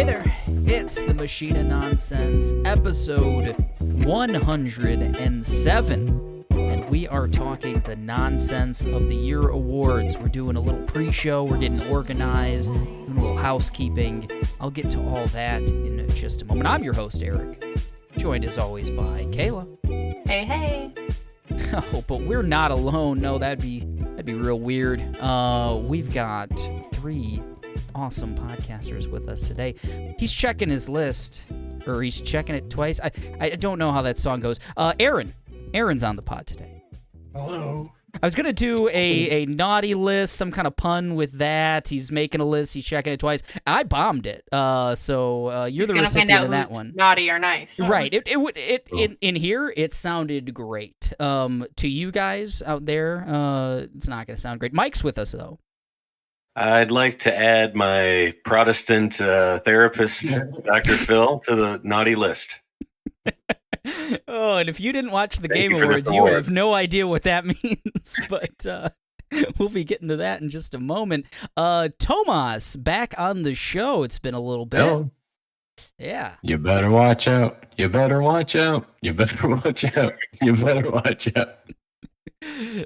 Hey there, it's the Machine of Nonsense, episode 107, and we are talking the Nonsense of the Year awards. We're doing a little pre-show, we're getting organized, doing a little housekeeping. I'll get to all that in just a moment. I'm your host, Eric, joined as always by Kayla. Hey, hey. Oh, but we're not alone. No, that'd be real weird. We've got three awesome podcasters with us today. He's checking his list, or he's checking it twice. I don't know how that song goes. Aaron's on the pod today. Hello. I was gonna do a naughty list, some kind of pun with that. He's making a list. He's checking it twice. I bombed it. So you're the recipient of that one. Naughty or nice, right? In here it sounded great. To you guys out there, it's not gonna sound great. Mike's with us though. I'd like to add my Protestant therapist, Dr. Phil, to the naughty list. Oh, and if you didn't watch the Game Awards, you have no idea what that means. But we'll be getting to that in just a moment. Tomas, back on the show. It's been a little bit. Hello. Yeah. You better watch out. You better watch out. You better watch out. You better watch out.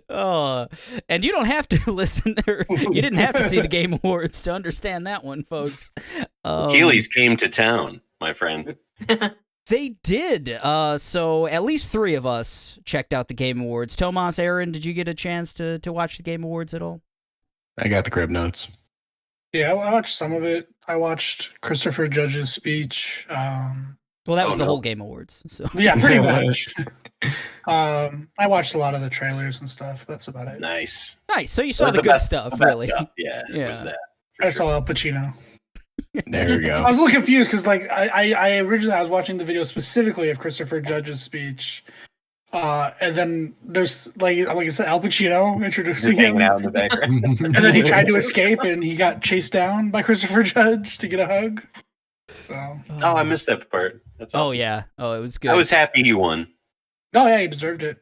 Oh, and you don't have to listen, or you didn't have to see the Game Awards to understand that one, folks. Keeley's came to town, my friend. They did. So at least three of us checked out the Game Awards. Tomas, Aaron, did you get a chance to watch the Game Awards at all? I got the crib notes. Yeah, I watched some of it. I watched Christopher Judge's speech. Well, that was the whole Game Awards. So yeah, pretty much. I watched a lot of the trailers and stuff. That's about it. Nice. So you saw the good stuff, really. Stuff. Yeah. It was that. I saw Al Pacino. There we go. I was a little confused because, like, I originally I was watching the video specifically of Christopher Judge's speech, and then there's like I said, Al Pacino introducing him, out in the background. and then he tried to escape, and he got chased down by Christopher Judge to get a hug. So. Oh, I missed that part. That's awesome. Oh yeah. Oh, it was good. I was happy he won. Oh yeah, he deserved it.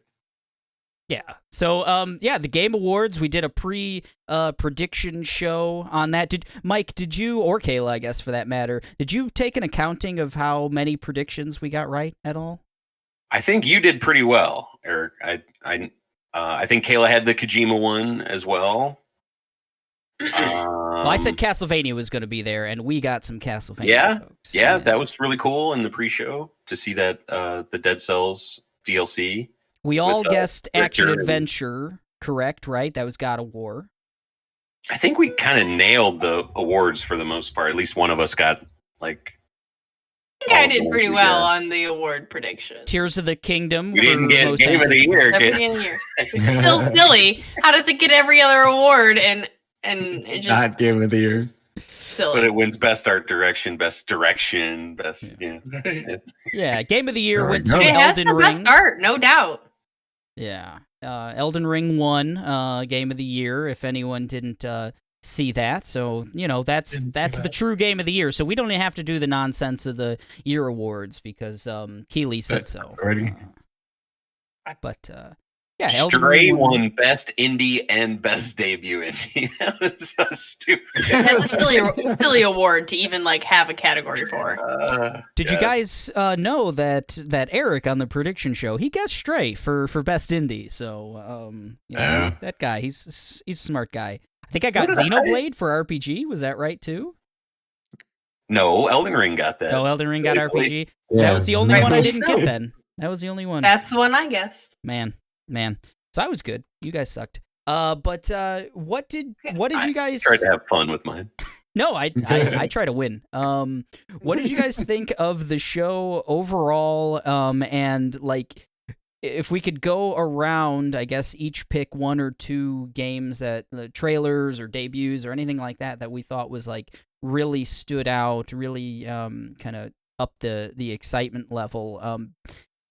Yeah. So, the Game Awards, we did a prediction show on that. Mike, did you, or Kayla, I guess, for that matter, did you take an accounting of how many predictions we got right at all? I think you did pretty well, Eric. I think Kayla had the Kojima one as well. Well, I said Castlevania was going to be there, and we got some Castlevania. Yeah, folks. yeah, that was really cool in the pre-show to see that the Dead Cells DLC. We all guessed action Richard. adventure, correct? Right? That was God of War. I think we kind of nailed the awards for the most part. At least one of us got like. I think I did pretty well on the award prediction. Tears of the Kingdom. You didn't get Game of the Year. It's still silly. How does it get every other award and it just Not Game of the Year. silly? But it wins Best Art Direction, Best Direction, Best. Yeah. Yeah, Game of the Year There we went go. to It has Elden the Ring. best art, no doubt. Yeah, Elden Ring won Game of the Year. If anyone didn't see that, so that's the true Game of the Year. So we don't even have to do the nonsense of the year awards because Keeley said so. Already. But yeah, Elden Stray Ring won Best Indie and Best Debut Indie. That was so stupid. That's a silly award to even have a category for. Did you guys know that Eric on the prediction show, he guessed Stray for Best Indie? So that guy, he's a smart guy. I think I got Xenoblade for RPG. Was that right too? No, Elden Ring got that. Oh, Elden Ring got RPG. Yeah. That was the only one I didn't so. get then. That was the only one. That's the one I guess. Man. So I was good. You guys sucked. But what did you guys tried to have fun with mine? No, I try to win. What did you guys think of the show overall? And if we could go around, I guess each pick one or two games that trailers or debuts or anything like that we thought was really stood out, really kind of up the excitement level.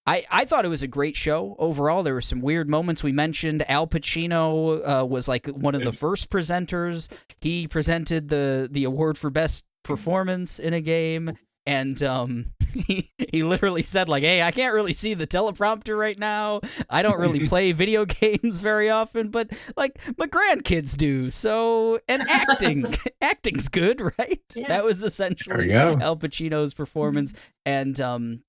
I thought it was a great show overall. There were some weird moments. We mentioned Al Pacino was one of the first presenters. He presented the award for best performance in a game, and he literally said like, "Hey, I can't really see the teleprompter right now. I don't really play video games very often, but like my grandkids do. So and acting's good, right?" Yeah. That was essentially There we go. Al Pacino's performance, and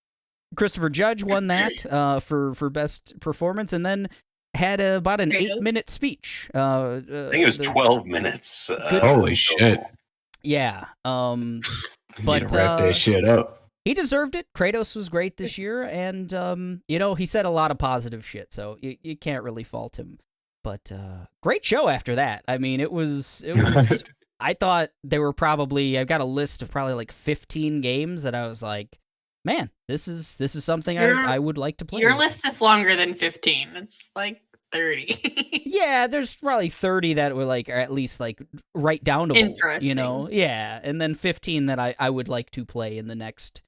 Christopher Judge won that for best performance, and then had about an Kratos? 8-minute speech. I think it was 12 minutes. Holy shit. Yeah. Need But to wrap that shit up. he deserved it. Kratos was great this year, and he said a lot of positive shit, so you can't really fault him. But great show after that. I mean, it was. I thought there were I've got a list of probably like 15 games that I was like, man, this is something I would like to play. Your list is longer than 15. It's like 30. Yeah, there's probably 30 that were like, or at least like right down to Interesting. Yeah, and then 15 that I would like to play in the next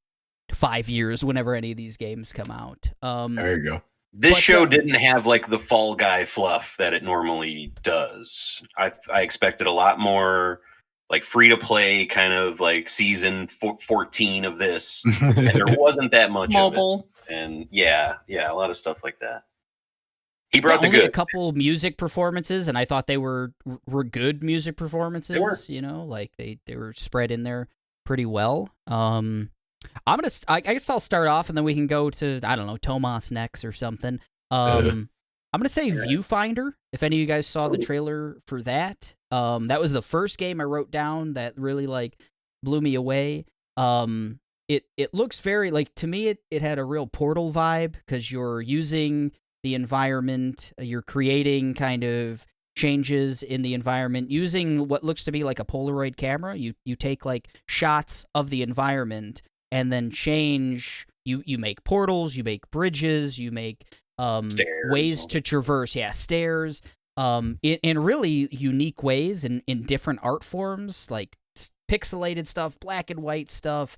5 years whenever any of these games come out. There you go. This But, show didn't have like the Fall Guy fluff that it normally does. I expected a lot more like free to play kind of like season 14 of this, and there wasn't that much Mobile. of it. And yeah, a lot of stuff like that. He brought the only good. a couple music performances, and I thought they were good music performances. They were. Like they were spread in there pretty well. I guess I'll start off, and then we can go to, I don't know, Tomas next or something. I'm gonna say Viewfinder. If any of you guys saw the trailer for that, that was the first game I wrote down that really like blew me away. It looks very like, to me it had a real Portal vibe, because you're using the environment, you're creating kind of changes in the environment using what looks to be like a Polaroid camera. You take like shots of the environment and then change. You make portals, you make bridges, you make ways to traverse. Yeah, stairs. In really unique ways, in different art forms, like pixelated stuff, black and white stuff.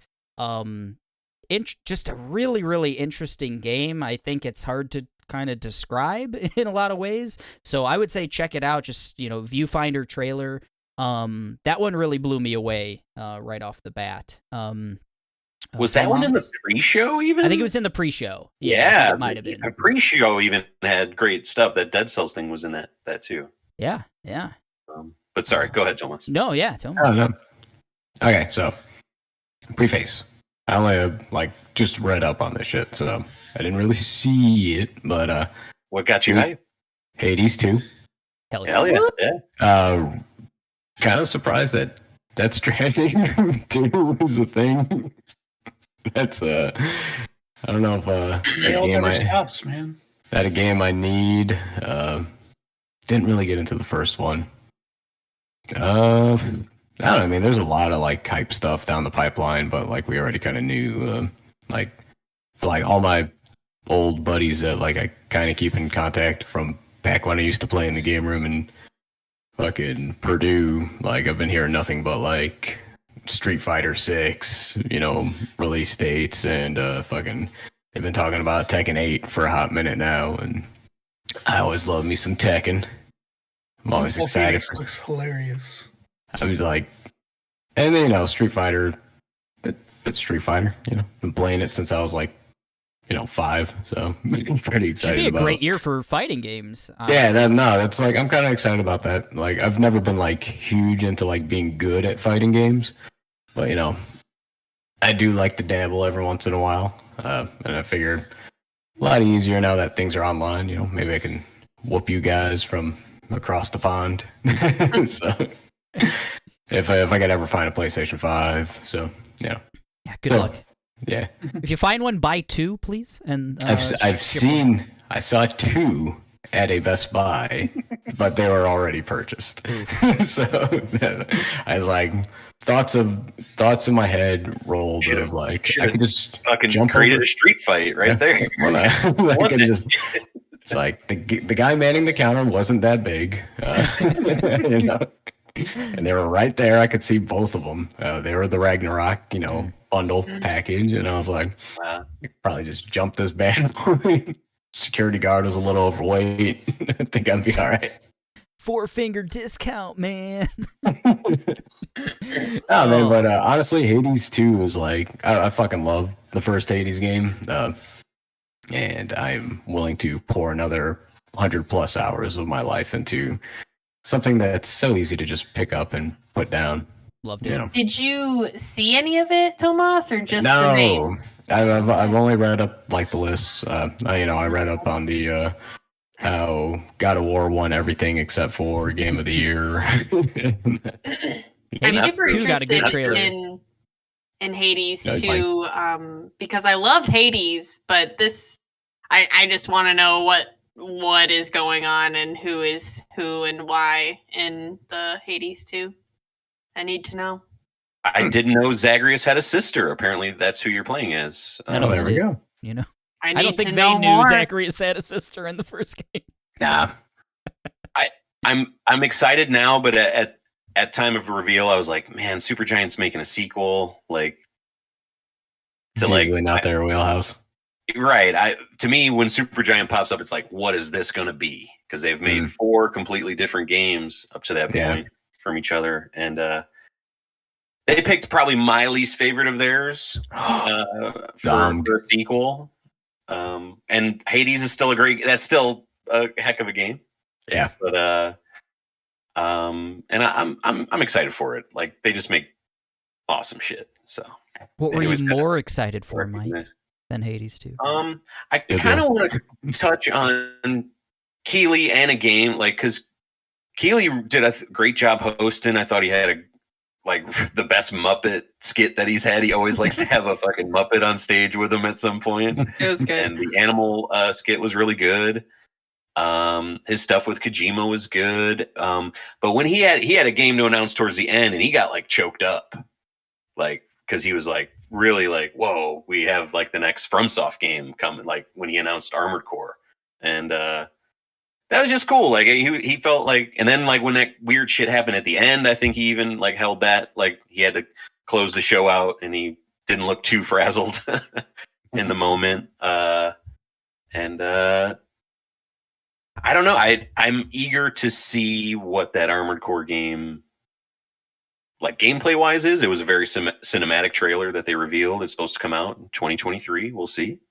Just a really, really interesting game. I think it's hard to kind of describe in a lot of ways. So I would say check it out. Just, Viewfinder trailer. That one really blew me away right off the bat. Was that one in the pre-show even? I think it was in the pre-show. Yeah, it might have been. The pre-show even had great stuff. That Dead Cells thing was in that too. Yeah. But sorry, go ahead, Thomas. No, yeah, tell me. Oh, no. Okay, so preface. I only just read up on this shit, so I didn't really see it. But What got you hype? Hades 2. Hell yeah. Hell yeah! Kind of surprised that Death Stranding 2 was a thing. That's I don't know if that Jail game never stops, man. that a game I need. Didn't really get into the first one. I don't know. I mean, there's a lot of like hype stuff down the pipeline, but like we already kind of knew. Like all my old buddies that like I kind of keep in contact from back when I used to play in the game room in fucking Purdue. Like I've been hearing nothing but like Street Fighter 6, release dates, and fucking they've been talking about Tekken 8 for a hot minute now, and I always love me some Tekken. I'm always excited. Phoenix looks hilarious. I was like, and then Street Fighter, it's Street Fighter. Been playing it since I was like, 5. So I'm pretty excited. Should be a about great year for fighting games. Yeah, that's like I'm kind of excited about that. Like I've never been like huge into like being good at fighting games, but I do like to dabble every once in a while. And I figured a lot easier now that things are online. Maybe I can whoop you guys from across the pond. So if I could ever find a PlayStation 5, so yeah. Yeah, good luck. Yeah, If you find one, buy 2, please. And I've seen. I saw 2 at a Best Buy, but they were already purchased. So I was like, thoughts in my head rolled of like I could just fucking created a street fight right there. Well, I could just. It's like the guy manning the counter wasn't that big, and they were right there. I could see both of them. They were the Ragnarok, bundle package, and I was like, I could probably just jump this bad boy. Security guard was a little overweight. I think I'd be all right. 4-finger discount, man. Oh man, but honestly, Hades 2 is like I fucking love the first Hades game, and I'm willing to pour another 100+ hours of my life into something that's so easy to just pick up and put down. Loved it. You know. Did you see any of it, Tomas, or just the No, name? I've only read up like the lists. I read up on the how God of War won everything except for Game of the Year. I'm Hades super 2 got a good interested trailer. in Hades No, it's too, because I loved Hades, but this I just want to know what is going on and who is who and why in the Hades 2. I need to know. I didn't know Zagreus had a sister. Apparently, that's who you're playing as. None of us there we did. go. You know, I I don't think to they know knew more. Zacharias had a sister in the first game. Nah, I'm excited now, but at time of reveal, I was like, man, Supergiant's making a sequel. Like, it's usually not their wheelhouse. Right. To me, when Supergiant pops up, it's like, what is this going to be? Because they've made 4 completely different games up to that point from each other, and they picked probably my least favorite of theirs for a sequel. And Hades is still that's still a heck of a game. Yeah, but and I'm excited for it. Like, they just make awesome shit. So, what were you more excited for, Mike, than Hades 2? I kind of want to touch on Keeley and a game, like, because Keeley did a great job hosting. I thought he had the best Muppet skit that he's had. He always likes to have a fucking Muppet on stage with him at some point. It was good. And the animal skit was really good. His stuff with Kojima was good. But when he had a game to announce towards the end, and he got like choked up, like, because he was like really like, whoa, we have like the next FromSoft game coming, like when he announced Armored Core. And that was just cool. Like, he felt like, and then like when that weird shit happened at the end, I think he even like held that, like he had to close the show out, and he didn't look too frazzled in the moment. And I don't know. I'm eager to see what that Armored Core game, like, gameplay wise is. It was a very cinematic trailer that they revealed. It's supposed to come out in 2023. We'll see.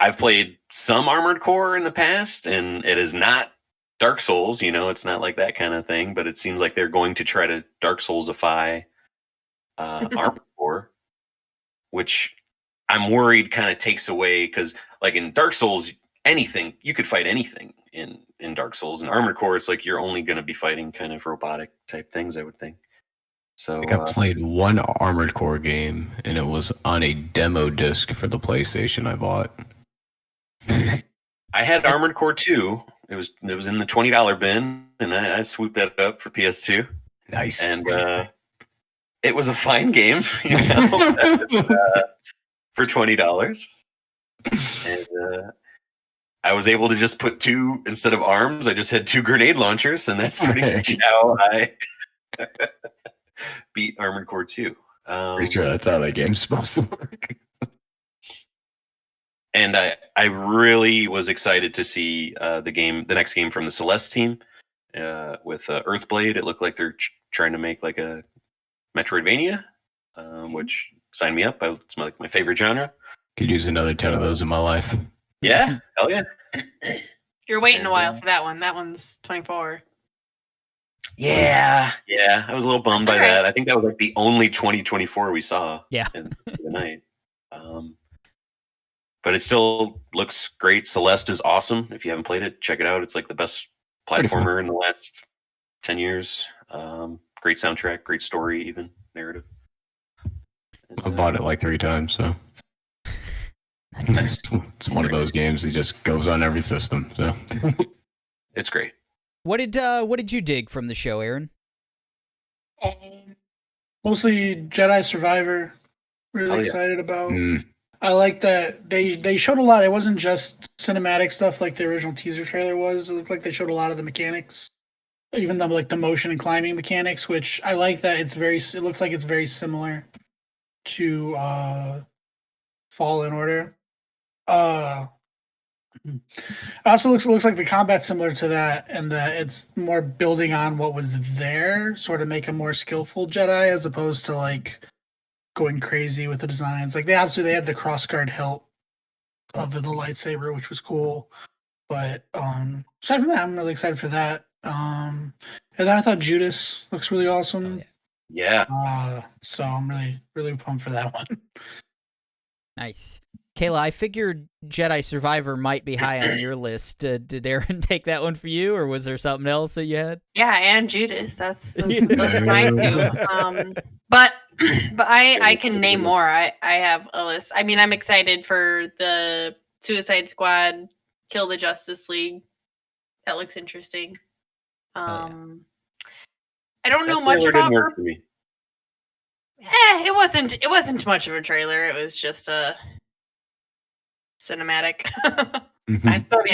I've played some Armored Core in the past, and it is not Dark Souls. You know, it's not like that kind of thing. But it seems like they're going to try to Dark Soulsify Armored Core, which I'm worried kind of takes away, because like in Dark Souls, anything, you could fight anything in Dark Souls. And Armored Core, it's like you're only going to be fighting kind of robotic type things, I would think. So I think I played one Armored Core game, and it was on a demo disc for the PlayStation I bought. I had Armored Core 2. It was in the $20 bin, and I swooped that up for PS2. Nice. And it was a fine game, you know, for $20. And I was able to just put 2 instead of arms. I just had 2 grenade launchers, and that's pretty much how I beat Armored Core 2. Pretty sure that's how that game's supposed to work. And I really was excited to see the next game from the Celeste team with Earthblade. It looked like they're trying to make like a Metroidvania, which signed me up. It's my favorite genre. Could use another 10 of those in my life. Yeah, hell yeah. You're waiting a while for that one. That one's 24. Yeah. I was a little bummed by That's all that. I think that was like the only 2024 we saw. Yeah. In the night. But it still looks great. Celeste is awesome. If you haven't played it, check it out. It's like the best platformer in the last 10 years. Great soundtrack, great story, even narrative. And, I bought it like 3 times, so it's one of those games that just goes on every system. So it's great. What did you dig from the show, Aaron? Mostly Jedi Survivor. Really excited about. I like that they showed a lot. It wasn't just cinematic stuff like the original teaser trailer was. It looked like they showed a lot of the mechanics, even the motion and climbing mechanics, which I like that it looks like it's very similar to Fallen Order. Also looks like the combat's similar to that, and that it's more building on what was there, sort of make a more skillful Jedi as opposed to like going crazy with the designs. Like they had the crossguard hilt of the lightsaber, which was cool. But aside from that, I'm really excited for that. And then I thought Judas looks really awesome. Oh, yeah. So I'm really pumped for that one. Nice. Kayla, I figured Jedi Survivor might be high on your list. Did Aaron take that one for you, or was there something else that you had? Yeah, and Judas. Those are mine too. But I can name more. I have a list. I mean, I'm excited for the Suicide Squad, Kill the Justice League. That looks interesting. I don't know much about. Didn't work for me. It wasn't much of a trailer. It was just a cinematic. I thought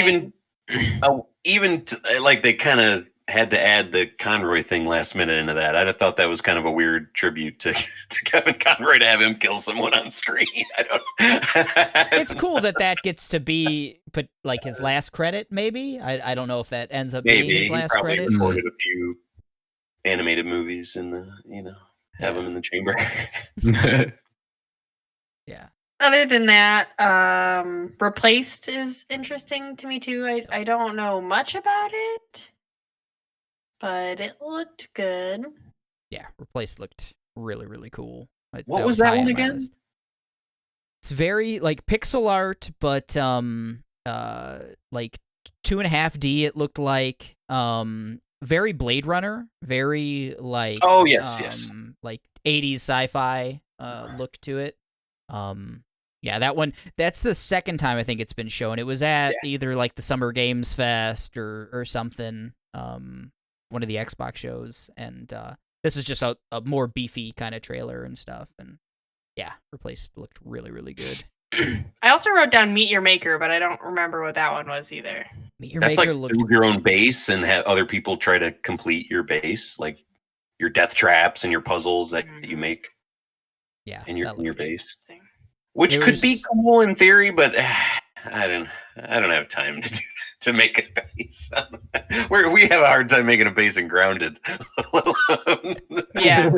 like they kind of had to add the Conroy thing last minute into that. I thought that was kind of a weird tribute to Kevin Conroy to have him kill someone on screen. I don't. It's cool that gets to be, but like his last credit, maybe. I don't know if that ends up being his last he probably credit. recorded a few animated movies in the have them in the chamber. Yeah. Other than that, Replaced is interesting to me too. I don't know much about it, but it looked good. Yeah, Replaced looked really, really cool. What was that high one on my again? list. It's very like pixel art, but like 2.5D. It looked like very Blade Runner, very like yes, like 80s sci-fi look to it. Yeah, that one. That's the second time I think it's been shown. It was at either like the Summer Games Fest or something. One of the Xbox shows, and this is just a more beefy kind of trailer and stuff. And yeah, Replaced looked really, really good. I also wrote down Meet Your Maker, but I don't remember what that one was either. Meet Your That's Maker like looked your own base and have other people try to complete your base, like your death traps and your puzzles that you make. Yeah, in your base, which It could was- be cool in theory, but I don't have time to make a base. We have a hard time making a base in Grounded. Yeah.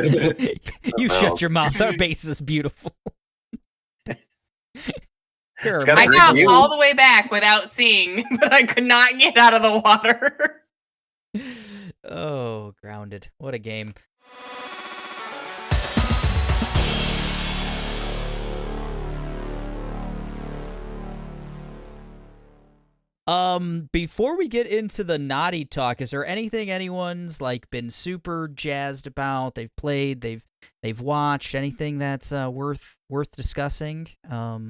You shut your mouth. Our base is beautiful. It's got a I great got view. all the way back without seeing, but I could not get out of the water. Oh, Grounded. What a game. Before we get into the naughty talk, is there anything anyone's like been super jazzed about? They've played, they've watched, anything that's worth discussing? Hell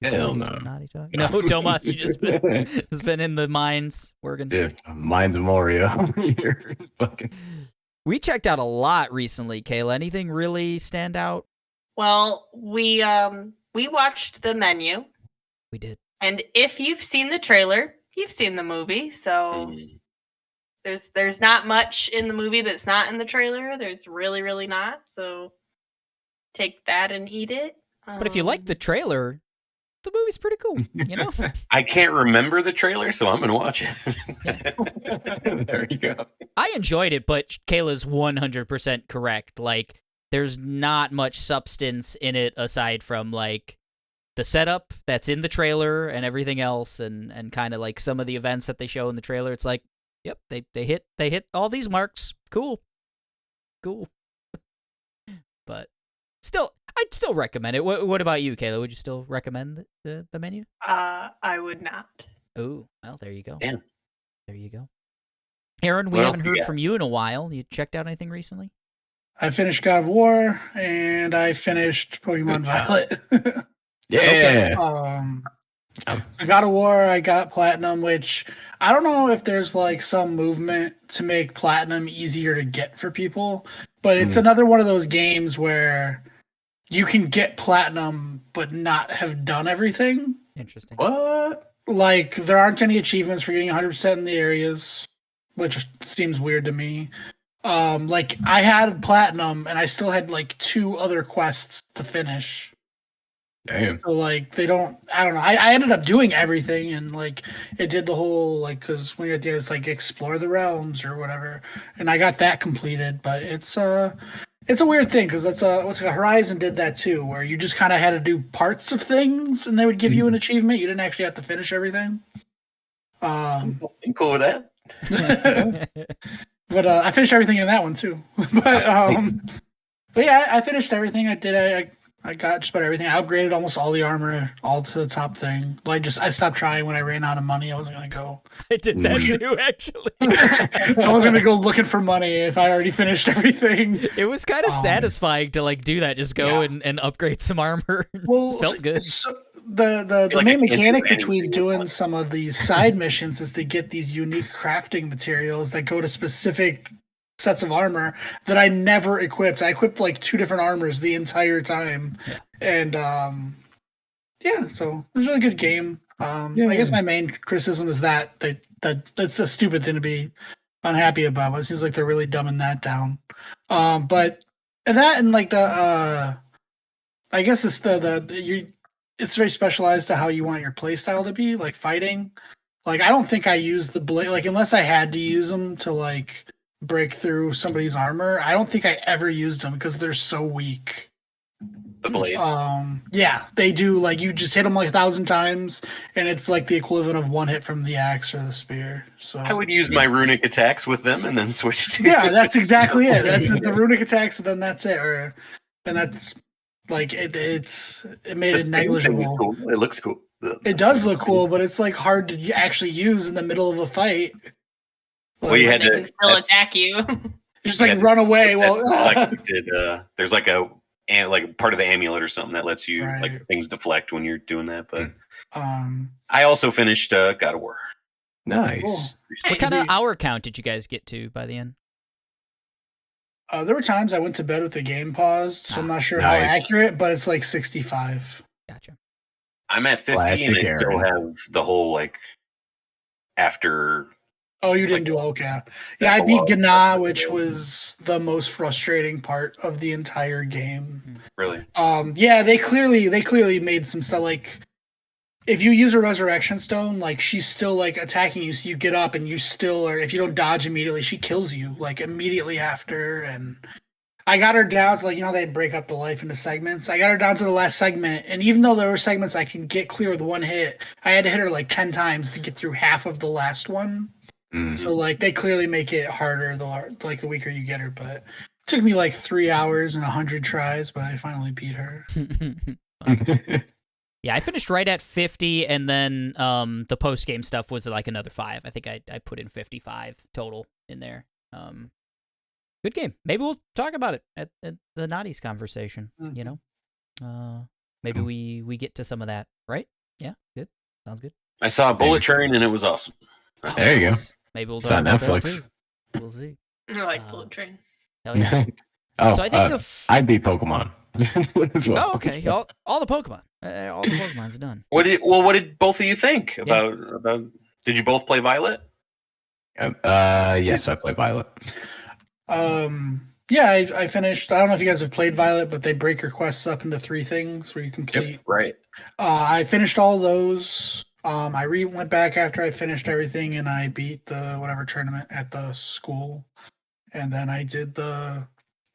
no. Naughty talk? No, Tomas, you just has been in the mines working. Yeah, mine's Moria here. Fucking. We checked out a lot recently, Kayla. Anything really stand out? Well, we watched the menu, We did. and if you've seen the trailer, you've seen the movie. So there's not much in the movie that's not in the trailer. There's really not. So take that and eat it. But if you like the trailer, the movie's pretty cool, you know? I can't remember the trailer, so I'm gonna watch it. There you go. I enjoyed it, but Kayla's 100% correct. Like, there's not much substance in it aside from, like, the setup that's in the trailer and everything else, and kind of, like, some of the events that they show in the trailer. It's like, yep, they hit all these marks. Cool. But still, I'd still recommend it. What about you, Kayla? Would you still recommend the menu? I would not. Oh, well, there you go. Damn. There you go. Aaron, we haven't heard from you in a while. You checked out anything recently? I finished God of War and I finished Pokemon Violet. Yeah. God of War, I got Platinum, which I don't know if there's like some movement to make Platinum easier to get for people, but it's another one of those games where you can get Platinum but not have done everything. Interesting. What? Like, there aren't any achievements for getting 100% in the areas, which seems weird to me. Like, I had Platinum, and I still had, like, 2 other quests to finish. Damn. So like they don't. I don't know. I ended up doing everything, and like it did the whole like because when you're at the end, it's like explore the realms or whatever, and I got that completed. But it's a weird thing because that's what's like Horizon did that too, where you just kind of had to do parts of things, and they would give you an achievement. You didn't actually have to finish everything. I'm cool with that. But I finished everything in that one too. But yeah, I finished everything. I got just about everything. I upgraded almost all the armor, all to the top thing. Like I stopped trying when I ran out of money. I wasn't gonna go. I did that too, actually. I was gonna go looking for money if I already finished everything. It was kind of satisfying to like do that. Just go and upgrade some armor. Well, felt good. So the main mechanic between doing some of these side missions is to get these unique crafting materials that go to specific sets of armor that I never equipped. I equipped like 2 different armors the entire time. And so it was a really good game. I guess my main criticism is that that's a stupid thing to be unhappy about, but it seems like they're really dumbing that down. But like the I guess it's it's very specialized to how you want your playstyle to be, like fighting. Like I don't think I use the blade, like unless I had to use them to like break through somebody's armor. I don't think I ever used them because they're so weak. The blades. Yeah, they do. Like you just hit them like 1,000 times, and it's like the equivalent of 1 hit from the axe or the spear. So I would use my runic attacks with them and then switch to. Yeah, that's exactly it. That's the runic attacks, and then that's it. And that's like it made it negligible. Cool. It looks cool. It does look cool, but it's like hard to actually use in the middle of a fight. Well, you had they to can still attack you. Just like run away. Well, like there's like like part of the amulet or something that lets you like things deflect when you're doing that. But I also finished God of War. Nice. Cool. What kind of hour count did you guys get to by the end? There were times I went to bed with the game paused, so I'm not sure how accurate, but it's like 65. Gotcha. I'm at 50 and I still have the whole like after. Oh, you didn't do okay. Yeah, I beat Gna, which was the most frustrating part of the entire game. Really? Yeah, they clearly made some stuff like if you use a resurrection stone, like she's still like attacking you, so you get up and you still or if you don't dodge immediately, she kills you like immediately after. And I got her down to like, they break up the life into segments. I got her down to the last segment, and even though there were segments I can get clear with 1 hit, I had to hit her like 10 times to get through half of the last one. Mm-hmm. So like they clearly make it harder the weaker you get her, but it took me like 3 hours and 100 tries, but I finally beat her. Yeah, I finished right at 50, and then the post game stuff was like another 5. I think I put in 55 total in there. Good game. Maybe we'll talk about it at the NOTYs conversation. Mm-hmm. Maybe we get to some of that, right? Yeah, good. Sounds good. I saw Bullet Train and it was awesome. There you go. Maybe we'll talk about Netflix. That too. We'll see. I like Bullet Train. Hell yeah. So I think I beat Pokemon as well. Oh, okay. All the Pokemon. All the Pokemon's done. What did both of you think about? Did you both play Violet? Yes, I played Violet. Yeah, I finished. I don't know if you guys have played Violet, but they break your quests up into 3 things where you complete. Yep, right. I finished all those. I went back after I finished everything, and I beat the whatever tournament at the school, and then I did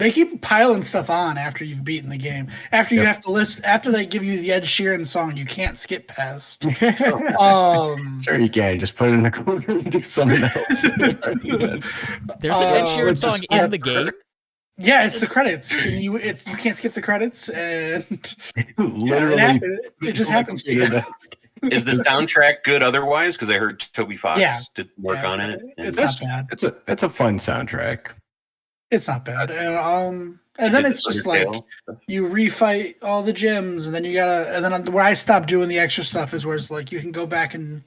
They keep piling stuff on after you've beaten the game. After you have to list, after they give you the Ed Sheeran song, you can't skip past. Sure you can. Just put it in the corner and do something else. There's an Ed Sheeran song in the game. Yeah, it's the credits. And you can't skip the credits, and literally, it just happens to you. Is the soundtrack good otherwise? Because I heard Toby Fox did work on it. It's not bad. It's a fun soundtrack. It's not bad. And then it's just like you refight all the gyms, and then you gotta. And then where I stopped doing the extra stuff is where it's like you can go back and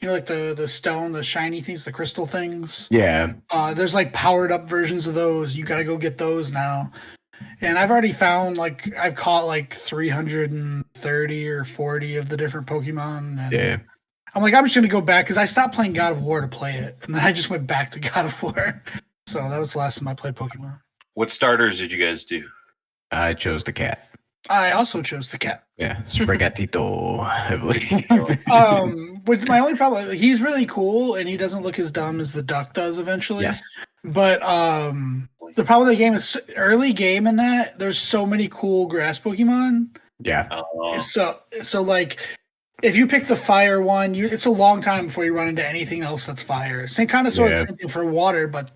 like the stone, the shiny things, the crystal things. Yeah. There's like powered up versions of those. You gotta go get those now. And I've already found I've caught like 330 or 40 of the different Pokemon. And yeah. I'm like, I'm just gonna go back because I stopped playing God of War to play it, and then I just went back to God of War. So that was the last time I played Pokemon. What starters did you guys do? I chose the cat. I also chose the cat. Yeah, Sprigatito, I believe. With my only problem, he's really cool and he doesn't look as dumb as the duck does eventually. Yes. But the problem with the game is early game in that there's so many cool grass Pokemon. Yeah. So like if you pick the fire one, it's a long time before you run into anything else that's fire. Same kind of same thing for water, but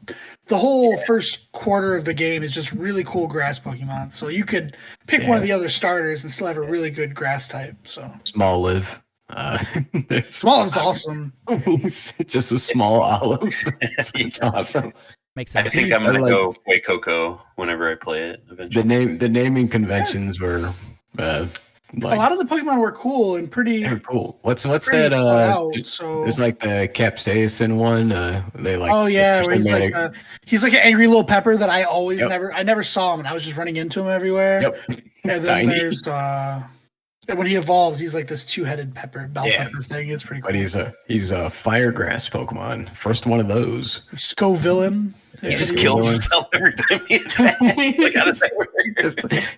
the whole first quarter of the game is just really cool grass Pokemon. So you could pick one of the other starters and still have a really good grass type. So Small Live. Small is awesome. It's just a small olive. It's awesome. Makes sense. I think I'm gonna go Fuecoco whenever I play it eventually. The naming conventions were a lot of the Pokemon were cool and pretty. They're cool. What's pretty that? So there's like the Capsaicin one. They like. Oh yeah, where he's like an angry little pepper that I always I never saw him and I was just running into him everywhere. Yep. And then there's when he evolves, he's like this two-headed pepper, bell pepper thing. It's pretty cool. But he's a fire grass Pokemon. First one of those. Scovillain. He just kills himself every time he attacks.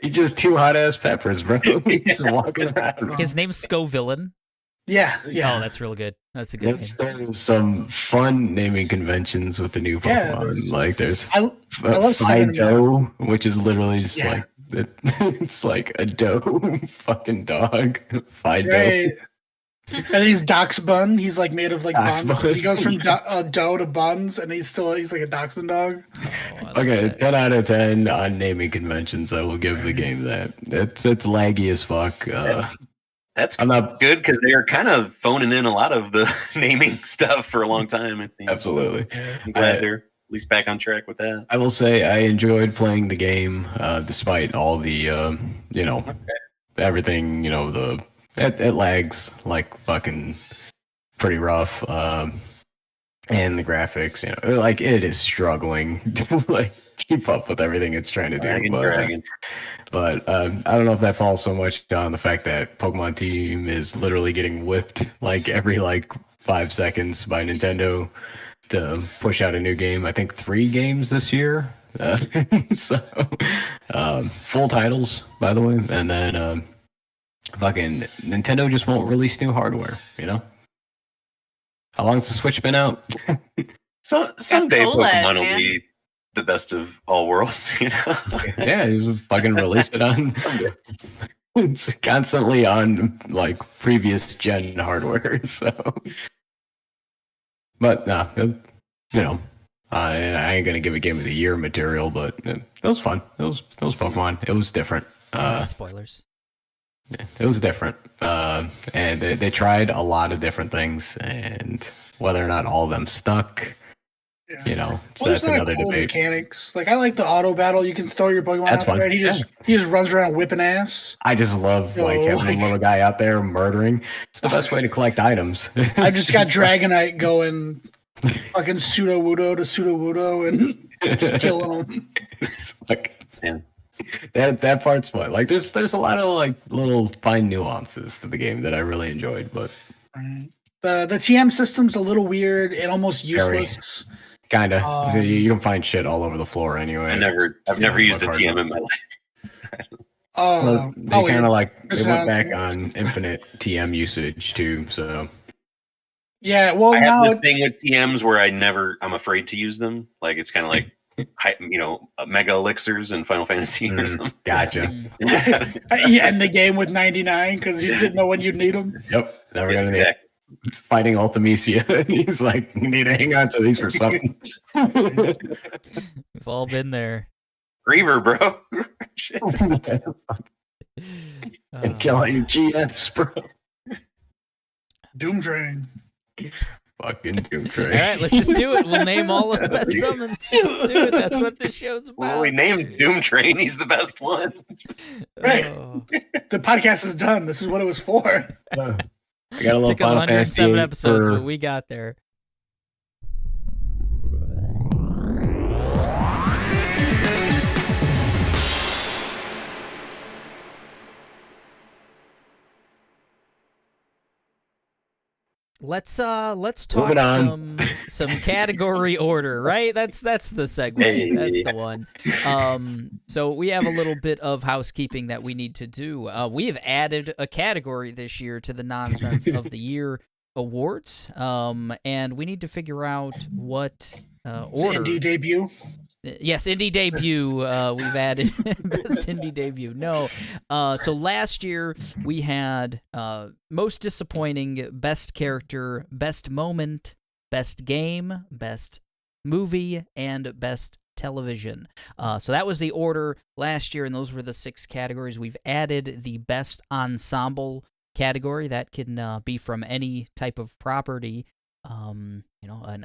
He's just two hot ass peppers, bro. He's walking around. His name's Scovillain. Yeah. Oh, that's real good. That's a good name. There's some fun naming conventions with the new Pokemon. Like there's I love Fido, which is literally just like it's like a doe fucking dog. Fido. Right. And then he's Dachsbun. He's like made of like buns. He goes from doe to buns, and he's like a dachshund dog. Okay, 10 out of 10 on naming conventions. I will give the game that. It's laggy as fuck. That's not good because they are kind of phoning in a lot of the naming stuff for a long time. It seems. Absolutely. So I'm glad they're at least back on track with that. I will say I enjoyed playing the game despite all the everything. It lags like fucking pretty rough. And the graphics, like it is struggling to like keep up with everything it's trying to do. But I don't know if that falls so much on the fact that Pokemon Team is literally getting whipped like every 5 seconds by Nintendo to push out a new game. I think 3 games this year. So full titles, by the way, and then fucking Nintendo just won't release new hardware. How long has the Switch been out? Someday Pokemon will be the best of all worlds, Yeah, he's fucking released it on. It's constantly on previous gen hardware. So, but nah, I ain't gonna give a Game of the Year material, but it was fun. It was Pokemon. It was different. Spoilers. It was different, and they tried a lot of different things, and whether or not all of them stuck, so that's another debate. Mechanics, I like the auto battle. You can throw your Pokemon that's out there. Fun. He just runs around whipping ass. I just love having a little guy out there murdering. It's the best way to collect items. I just got Dragonite going, fucking Sudowoodo to Sudowoodo and just killing them. That part's fun. There's a lot of little fine nuances to the game that I really enjoyed, but the TM system's a little weird and almost useless. Kinda. You can find shit all over the floor anyway. I've never used a TM in my life. They went back on infinite TM usage too. So yeah, well, I have this thing with TMs where I'm afraid to use them. It's kind of like mega elixirs in Final Fantasy or something. Gotcha. You end the game with 99 because you didn't know when you'd need them. Yep. Never got any. He's fighting Ultimisia, and he's like, "You need to hang on to these for something." We've all been there. Reaver, bro. And kill all your GFs, bro. Doom Train. Fucking Doom Train. All right, let's just do it. We'll name all of the best summons. Let's do it. That's what this show's about. Well, we named Doom Train. He's the best one. Right. The podcast is done. This is what it was for. I got a little Took us 107 episodes, but we got there. Let's talk Moving on. some category order, right? That's the segue. Hey. That's the one. So we have a little bit of housekeeping that we need to do. We have added a category this year to the Nonsense of the Year awards, and we need to figure out what order. Indie debut. Yes, indie debut. We've added best indie debut. No. So last year we had most disappointing, best character, best moment, best game, best movie, and best television. So that was the order last year, and those were the 6 categories. We've added the best ensemble category. That can be from any type of property. An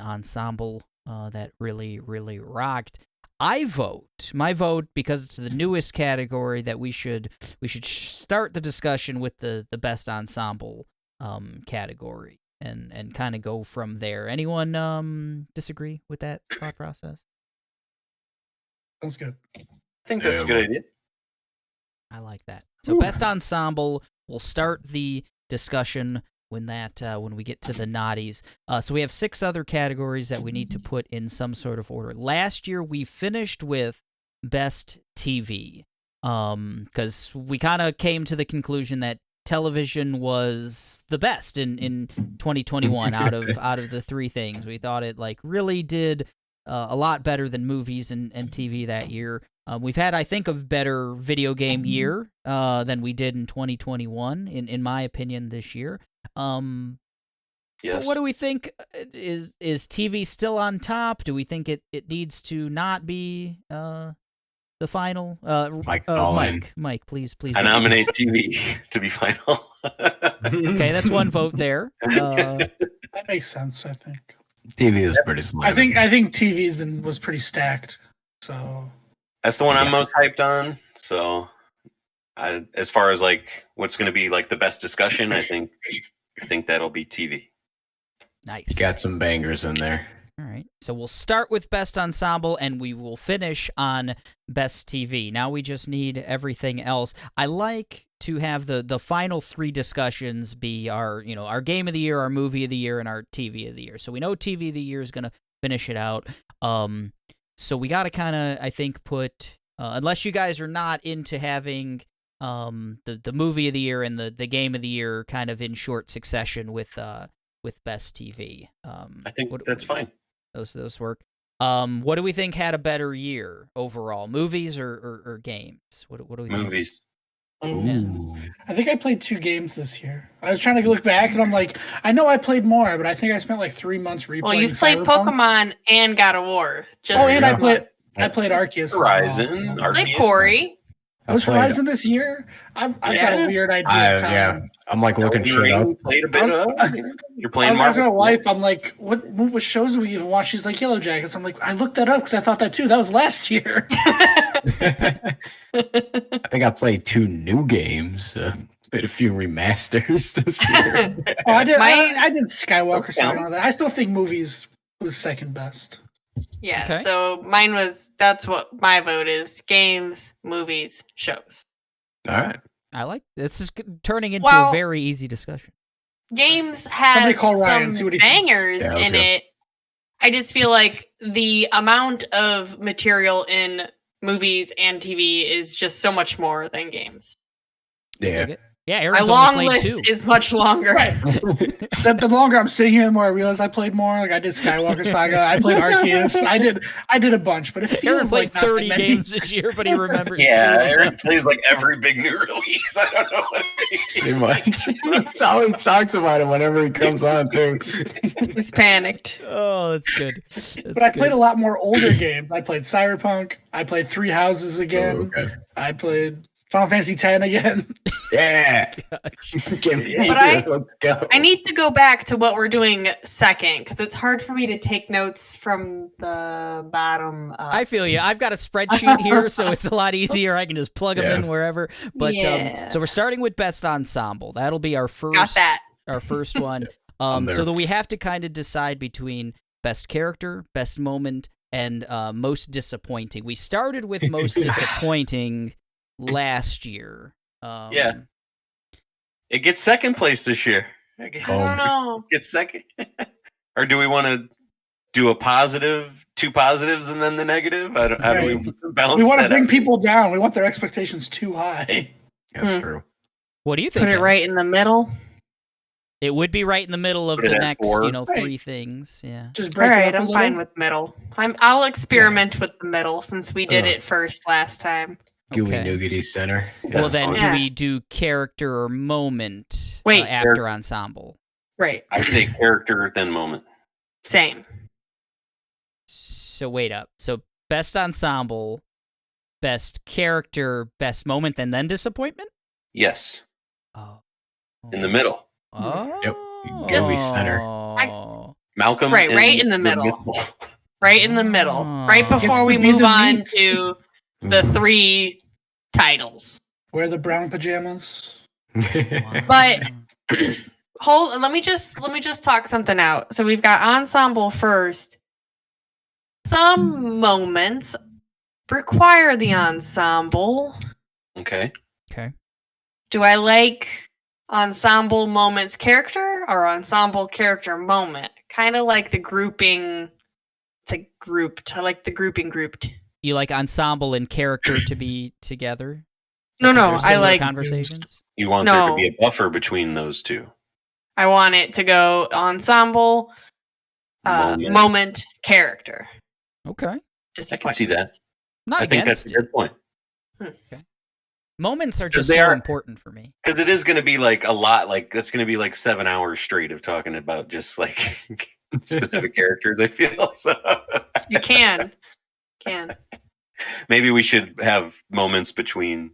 ensemble that really, really rocked. My vote, because it's the newest category, that we should start the discussion with the best ensemble category and kind of go from there. Anyone disagree with that thought process? Sounds good. I think that's a good idea. I like that. So best ensemble, we'll start the discussion when we get to the NOTYs. So we have 6 other categories that we need to put in some sort of order. Last year we finished with best TV, because we kind of came to the conclusion that television was the best in 2021 out of the 3 things. We thought it really did a lot better than movies and TV that year. We've had, I think, a better video game year than we did in 2021, in my opinion, this year. Yes. But what do we think? Is TV still on top? Do we think it needs to not be the final? Mike, please. I nominate TV to be final. Okay, that's one vote there. That makes sense, I think. TV was pretty slim. I think TV was pretty stacked. So that's the one I'm most hyped on. So, as far as what's going to be the best discussion, I think that'll be TV. Nice. You got some bangers in there. All right. So we'll start with best ensemble, and we will finish on best TV. Now we just need everything else. I like to have the final 3 discussions be our game of the year, our movie of the year, and our TV of the year. So we know TV of the year is going to finish it out. So we got to kind of, I think, put unless you guys are not into having the movie of the year and the game of the year kind of in short succession with best TV. I think that's fine. Those work. What do we think had a better year overall? Movies or games? What do we think? Movies. Ooh. I think I played 2 games this year. I was trying to look back, and I'm like, I know I played more, but I think I spent 3 months replaying. Well, you've played Cyberpunk. Pokemon and God of War. I played Arceus. Horizon. Like Corey. Was Horizon this year? I've got a weird idea of time. Yeah, I'm looking shit up. Played a bit of. You're playing I was asking Marvel. my wife, I'm like, what shows do we even watch? She's like, Yellow Jackets. I'm like, I looked that up because I thought that too. That was last year. I think I played 2 new games. Played a few remasters this year. I did Skywalker Saga and all that. I still think movies was second best. Yeah, Okay. so that's what my vote is. Games, movies, shows. All right. I like this is turning into Well, a very easy discussion. Games has Somebody call Ryan, see some what he thinks. bangers Yeah, let's in go. it. I just feel like the amount of material in movies and TV is just so much more than games. Yeah. Dig it? Yeah, My Aaron's long only played list 2. is much longer. Right. The longer I'm sitting here, the more I realize I played more. I did Skywalker Saga. I played Arceus. I did a bunch, but it feels Aaron played like not that 30 many. games this year, but he remembers. Yeah, 2. Aaron plays every big new release. I don't know what Pretty much. That's how he talks about it whenever he comes on, too. He's panicked. Oh, that's good. But I played a lot more older games. I played Cyberpunk. I played 3 Houses again. Oh, okay. I played Final Fantasy X again. Yeah. But Let's go. I need to go back to what we're doing second because it's hard for me to take notes from the bottom up. I feel you. I've got a spreadsheet here, so it's a lot easier. I can just plug them in wherever. But Yeah. so we're starting with best ensemble. That'll be our first. Got that. Our first one. there. So that we have to kind of decide between best character, best moment, and most disappointing. We started with most disappointing last year. Yeah. It gets second place this year. I don't know. Get second, or do we want to do a positive, 2 positives, and then the negative? How do we balance? We want to that bring out? people down. We want their expectations too high. That's true. What do you think? Put it right in the middle. It would be right in the middle of Put it the at next, 4. 3 things. Yeah. Just All break it right, up a I'm little. fine with middle. I'll experiment with the middle since we did it first last time. Gooey Okay. nougaty center. Well, then, fine. do Yeah. we do character or moment Wait. after ensemble? Right. I take character then moment. Same. So wait up. So best ensemble, best character, best moment, and then disappointment? Yes, Oh. in the middle. Oh. Yep. Gooey center. Malcolm, Right in the middle. Right in the middle. Right before we Gets to be move the on meat. to the 3 titles. Wear the brown pajamas. But let me just talk something out. So we've got ensemble first. Some moments require the ensemble. Okay. Okay. Do I like ensemble moments character or ensemble character moment? Kind of like the grouping to grouped. I like the grouping grouped. You like ensemble and character to be together? No, Is there I similar like conversations. You want there to No. be a buffer between those 2. I want it to go ensemble, moment, character. Okay. I can see that. Not I think that's against a good point. Moments are just they so are- important for me. Because it is going to be like a lot, like that's going to be like 7 hours straight of talking about just like specific characters, I feel. So You can. maybe we should have moments between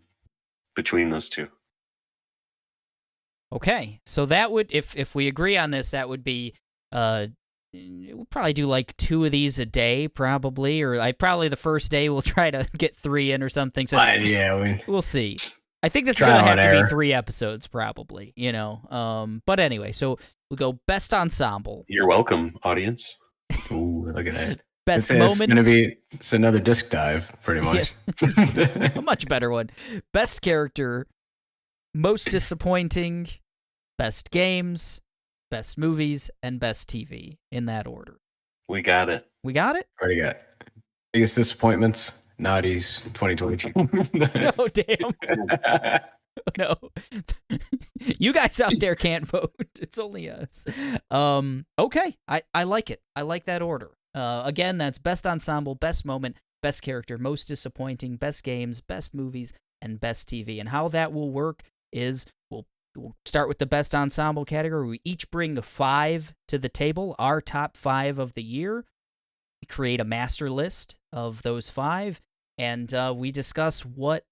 those 2. Okay, so that would, if we agree on this, that would be, we'll probably do like 2 of these a day, probably, or the first day we'll try to get 3 in or something. So we'll see. I think this is gonna have to be 3 episodes, probably. But anyway, so we go best ensemble. You're welcome, audience. Ooh, look at that. Best It's moment. it's another disc dive, pretty much. A much better one. Best character, most disappointing, best games, best movies, and best TV in that order. We got it. We got it? Already got biggest disappointments. NOTYs 2022. Oh, damn. No. You guys out there can't vote. It's only us. Okay. I like it. I like that order. Again, that's best ensemble, best moment, best character, most disappointing, best games, best movies, and best TV. And how that will work is we'll start with the best ensemble category. We each bring 5 to the table, our top 5 of the year. We create a master list of those 5, and we discuss what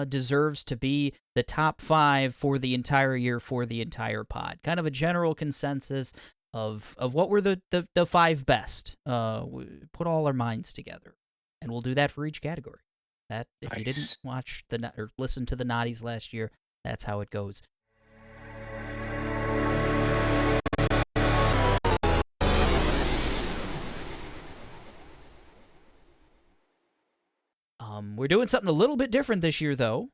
deserves to be the top 5 for the entire year for the entire pod. Kind of a general consensus of what were the 5 best. We put all our minds together, and we'll do that for each category. That if you didn't watch or listen to the NOTYs last year, that's how it goes. We're doing something a little bit different this year, though,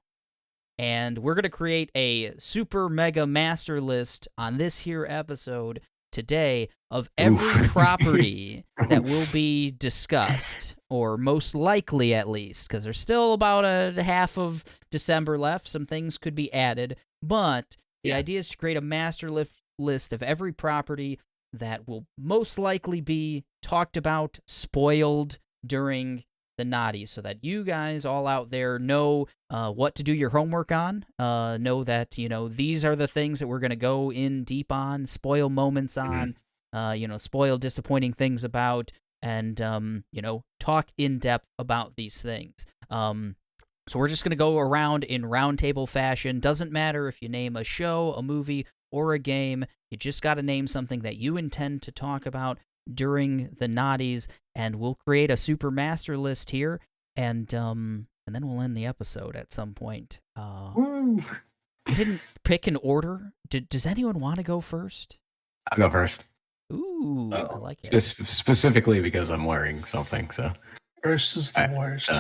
and we're going to create a super mega master list on this here episode today of every property that will be discussed, or most likely at least, because there's still about a half of December left. Some things could be added, but the idea is to create a master list of every property that will most likely be talked about, spoiled during the NOTYs, so that you guys all out there know what to do your homework on, know that, these are the things that we're going to go in deep on, spoil moments on, spoil disappointing things about, and, talk in depth about these things. So we're just going to go around in roundtable fashion. Doesn't matter if you name a show, a movie, or a game. You just got to name something that you intend to talk about during the NOTYs, and we'll create a super master list here, and then we'll end the episode at some point. We didn't pick an order. Does anyone want to go first? I'll go first. Ooh, I like it. Just specifically because I'm wearing something, so. First is the worst.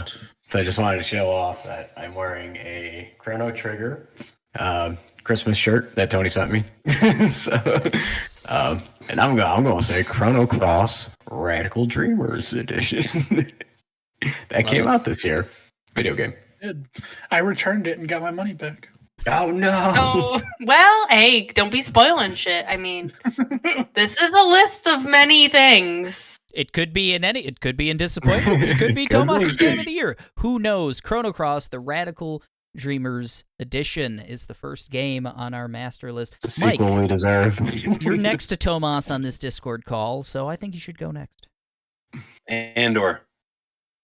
So I just wanted to show off that I'm wearing a Chrono trigger Christmas shirt that Tony sent me. So, and I'm gonna say Chrono Cross Radical Dreamers Edition. That came out this year. Video game. I returned it and got my money back. Oh no! Oh, well, hey, don't be spoiling shit. I mean, this is a list of many things. It could be in it could be in disappointments. It could be Tomas's game of the year. Who knows? Chrono Cross, the Radical Dreamers Edition, is the first game on our master list. It's a sequel we deserve. You're next to Tomas on this Discord call, so I think you should go next. Andor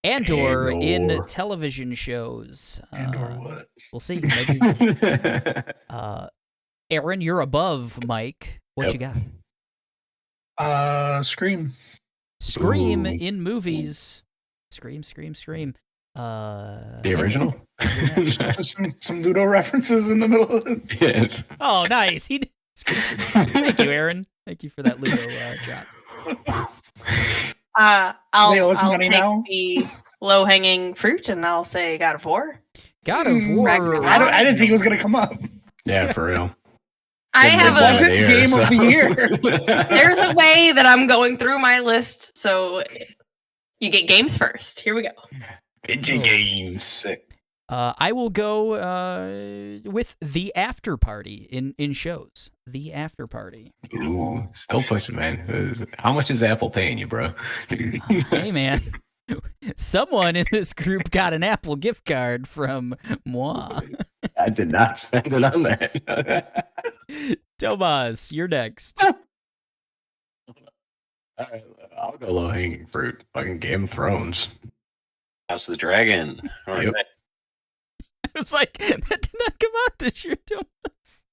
In television shows. Andor what? We'll see. Maybe. Aaron, you're above Mike. What you got? Scream. Scream Ooh. in movies. Scream. The original? Just some Ludo references in the middle of it. Yes. Oh, nice. Scream. Thank you, Aaron. Thank you for that Ludo shot. I'll money take now? the low-hanging fruit, and I'll say God of War. God of War. Ragnarok. I didn't think it was gonna come up. Yeah, for real. I have Was a. it game of the year? There's a way that I'm going through my list, so you get games first. Here we go. Video games. Sick. I will go with the Afterparty in shows. The Afterparty. Ooh, still pushing, man. How much is Apple paying you, bro? Hey, man. Someone in this group got an Apple gift card from moi. I did not spend it on that. Tomas, you're next. I'll go low hanging fruit. Fucking Game of Thrones. House of the Dragon. All right. Yep. It's like, that did not come out this year, Tomas.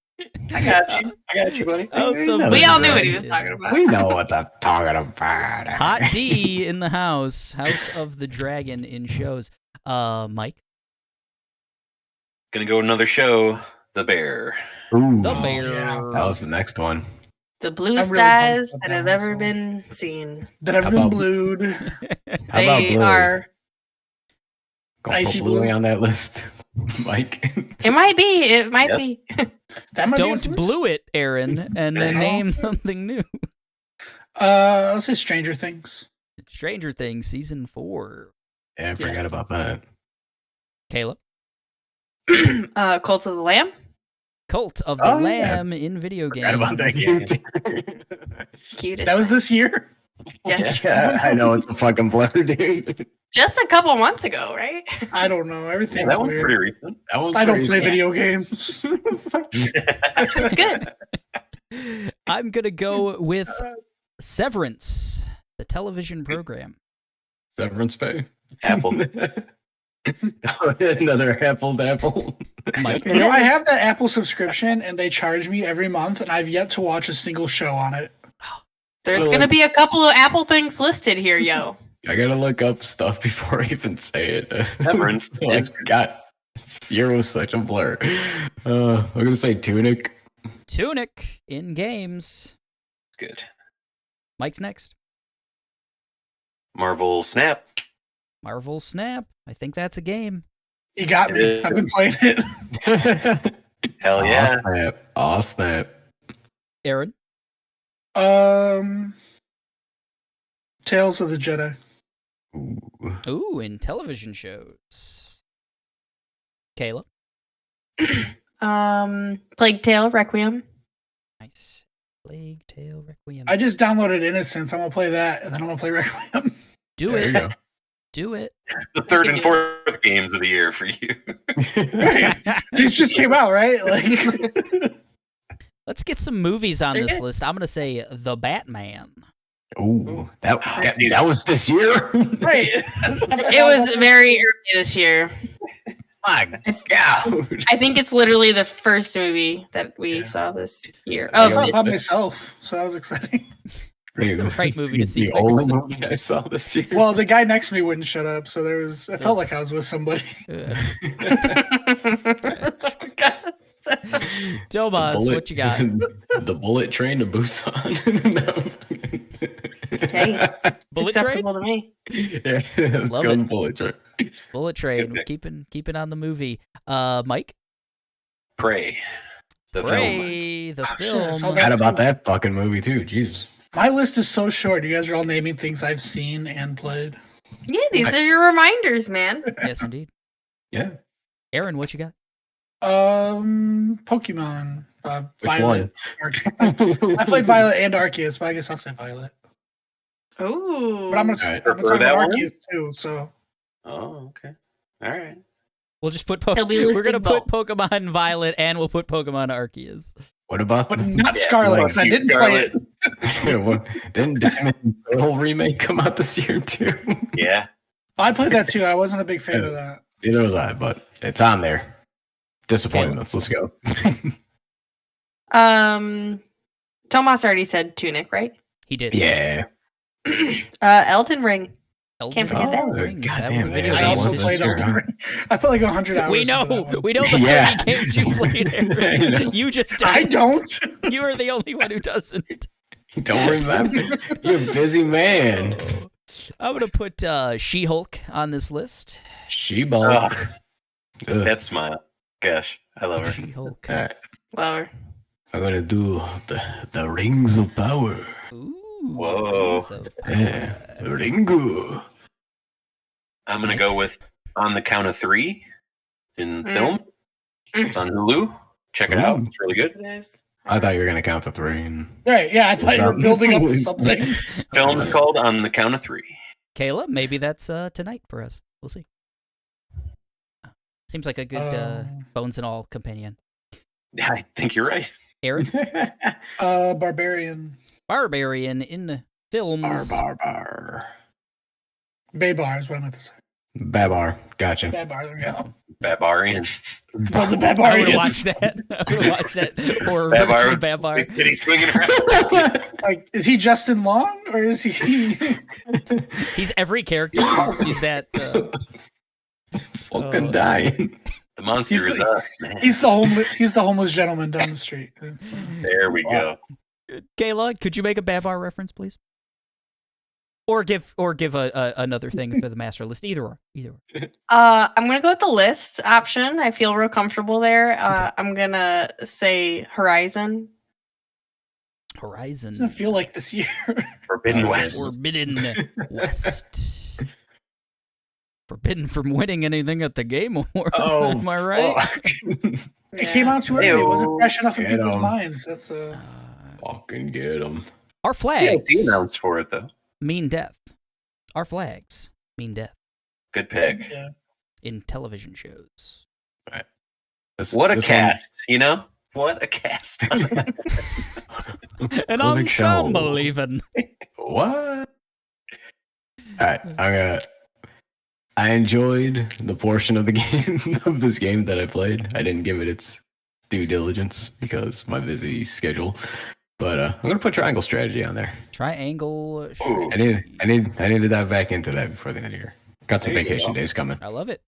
I got you, buddy. We all knew what he was talking about. We know what I'm talking about. Hot D in the house. House of the Dragon in shows. Mike? Gonna go another show. The Bear. Ooh, The Bear. yeah. that was the next one. The blue I'm really skies pumped that about have that ever one. been seen. That have How been about- blued. How about They Bluey? are. Gonna put Icy Bluey Blue? on that list, Mike. It might be. It might Yes. be. That might be Don't on the blue it, Aaron, and then name something new. list. I'll say Stranger Things. Stranger Things Season 4. Yeah, I forgot about that. Caleb? Cult of the Lamb. Cult of the Oh, yeah. Lamb in video games. Forgot about that Yeah. game. Cutest. That was this year. Yes. Yeah, I know it's a fucking blur, dude. Just a couple months ago, right? I don't know. Everything. Yeah, that one's weird. pretty recent. That was I don't pretty play sick. video games. It's good. I'm going to go with Severance, the television program. Severance Pay. Apple. Another apple dapple. Mike? You know, I have that Apple subscription, and they charge me every month, and I've yet to watch a single show on it. There's Well, going to be a couple of Apple things listed here, yo. I gotta look up stuff before I even say it. Severance. I forgot. This year was such a blur. I'm gonna say Tunic. Tunic in games. Good. Mike's next. Marvel Snap. Marvel Snap. I think that's a game. You got me. I've been playing it. Hell yeah. Aw, snap. Aw, snap. Aaron? Tales of the Jedi. Ooh. Ooh, in television shows. Kayla? Plague Tale, Requiem. Nice. Plague Tale Requiem. I just downloaded Innocence. I'm gonna play that, and then I'm gonna play Requiem. Do There you it. go. Do it. The third and fourth games of the year for you. These just came out, right? Like, Let's get some movies on They're this good. list. I'm going to say The Batman. Ooh, that was this year. right? It was very early this year. My God. I think it's literally the first movie that we saw this year. I Oh, saw it it- by myself, so that was exciting. It's the right movie to It's see the by only yourself. movie I saw this year. Well, the guy next to me wouldn't shut up, so there was. It felt like I was with somebody. Tomas, what you got? The bullet train to Busan. Hey, it's Bullet acceptable to me. Yeah, let's Love go it. the bullet train. Bullet Train. Keeping on the movie. Mike? Prey, the film. Prey, the Oh, shit, I saw film. that. Forgot about that fucking movie too. Jesus. My list is so short. You guys are all naming things I've seen and played. Yeah, these are your reminders, man. Yes, indeed. Yeah. Aaron, what you got? Pokemon. Which Violet. I played Violet and Arceus, but I guess I'll say Violet. Ooh. But I'm gonna Alright. talk Prefer that about one? Arceus too. So Oh, okay. All right. We'll just put He'll be we're gonna listing put Pokemon Violet and we'll put Pokemon Arceus. What about but the not Yeah, Scarlet because I Keep didn't play Scarlet. it. Didn't Diamond and Pearl remake come out this year too? Yeah. I played that too. I wasn't a big fan of that. Neither was I, but it's on there. Disappointments. Let's go. Tomas already said Tunic, right? He did. Yeah. Elden Ring. Elden Can't forget that. Ring. That Goddamn, was a video man. I That game. also was played this year, Elden huh? Ring. I put like 100 hours. We into know. that one. We know the Yeah. 30 games you played, I know. Aaron. You just didn't. I don't. You are the only one who doesn't. You don't remember? You're a busy man. I'm gonna put She-Hulk on this list. She-Bulk. That's my gosh. I love her. She-Hulk. All right. Lower. I'm gonna do the Rings of Power. Ooh. Whoa. Rings of Yeah. Power. Ringu. I'm gonna go with On the Count of Three in Mm. film. It's on Hulu. Check it out. Ooh. It's really good. It is. I thought you were gonna count to 3. And... Right, yeah, I thought you were building up to something. Film's called On the Count of Three. Kayla, maybe that's tonight for us. We'll see. Seems like a good bones and all companion. Yeah, I think you're right. Aaron, Barbarian. Barbarian in the films. Bar. Baybar is what I meant to say. Babar. Gotcha. Baybar, there we go. Barbarian. Well, the I would Barbarian. have watched that. I would watch that horror Babar. version of Babar. Did he swinging around? Like, is he Justin Long or is he? He's every character. He's that. Fucking dying. The monster He's is the- us, man. He's the homeless gentleman down the street. It's, There we go. Kayla, could you make a Babar reference, please? Or give another thing for the master list. Either or. I'm gonna go with the list option. I feel real comfortable there. I'm gonna say Horizon. Horizon. doesn't feel like this year. Forbidden West. Forbidden West. Forbidden from winning anything at the Game Awards. Am I right? Fuck. It came out too early. It wasn't fresh enough in Get people's 'em. minds. That's Fucking get him. Our flags DLC announced for it though. mean death. Our flags mean death Good pick. yeah. in television shows. What a This cast, you know? What a cast. An Olympic show. ensemble, even. What? All right, I enjoyed the portion of the game of this game that I played. I didn't give it its due diligence because of my busy schedule. But I'm gonna put Triangle Strategy on there. Triangle. Ooh. I need to dive back into that before the end of the year. Got some There you vacation go. days coming. I love it.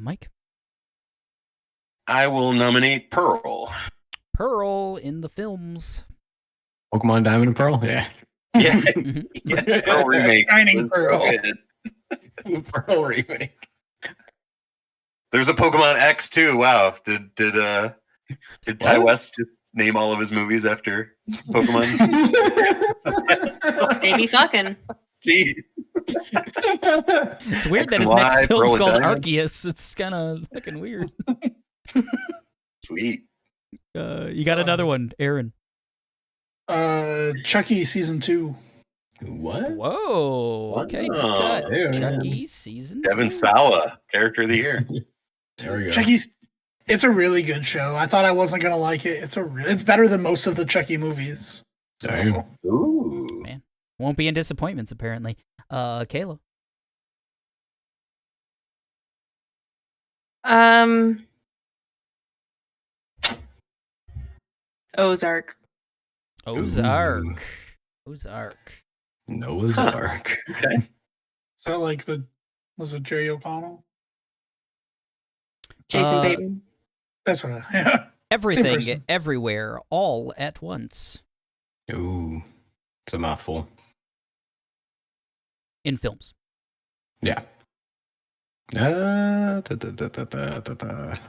Mike. I will nominate Pearl. Pearl in the films. Pokemon Diamond and Pearl. Yeah. Yeah, Mhm. yeah. Pearl remake. Shining was Pearl. good. Pearl remake. There's a Pokemon X too. Wow. Did Ty What? West just name all of his movies after Pokemon? Maybe fucking. Jeez. It's weird X that his and next Y, film's Pearl and called Diamond. Arceus. It's kind of fucking weird. Sweet. You got another one, Aaron. Chucky season 2. What? Whoa. Okay, good Wow. cut. Yeah. Chucky season Devin 2. Sawa, character of the year. There we go. Chucky's. It's a really good show. I thought I wasn't gonna like it. It's better than most of the Chucky movies. So, Damn. Ooh. Man. Won't be in disappointments, apparently. Kayla. Ozark. Ozark. Ooh. Ozark. Noah's Huh. Ark. Okay. is that like was it Jerry O'Connell? Jason Uh, Bateman. That's what yeah. Everything, person. everywhere, all at once Ooh, it's a mouthful. in films. Yeah. I'm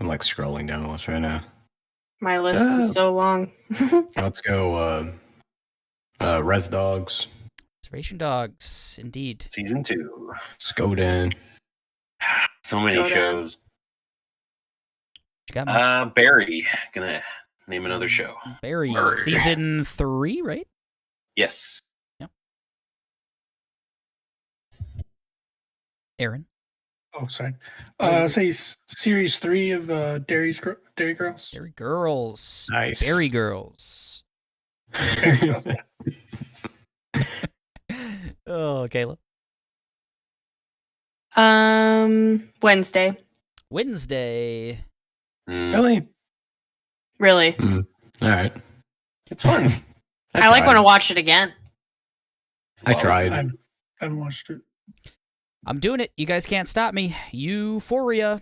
like scrolling down the list right now. My list is so long. Let's go. Res Dogs. Reservation Dogs, indeed. Season 2. Let's go down. So many Go down. shows. You got Mike? Barry. Gonna name another show. Barry. Barry. Season 3, right? Yes. Aaron. Oh, sorry. Say series 3 of Derry Girls. Derry Girls. Nice. Derry Girls. Oh, Kayla. Wednesday. Wednesday. Really? Really. All right. It's fun. I like when I watch it again. I tried. I haven't watched it. I'm doing it. You guys can't stop me. Euphoria.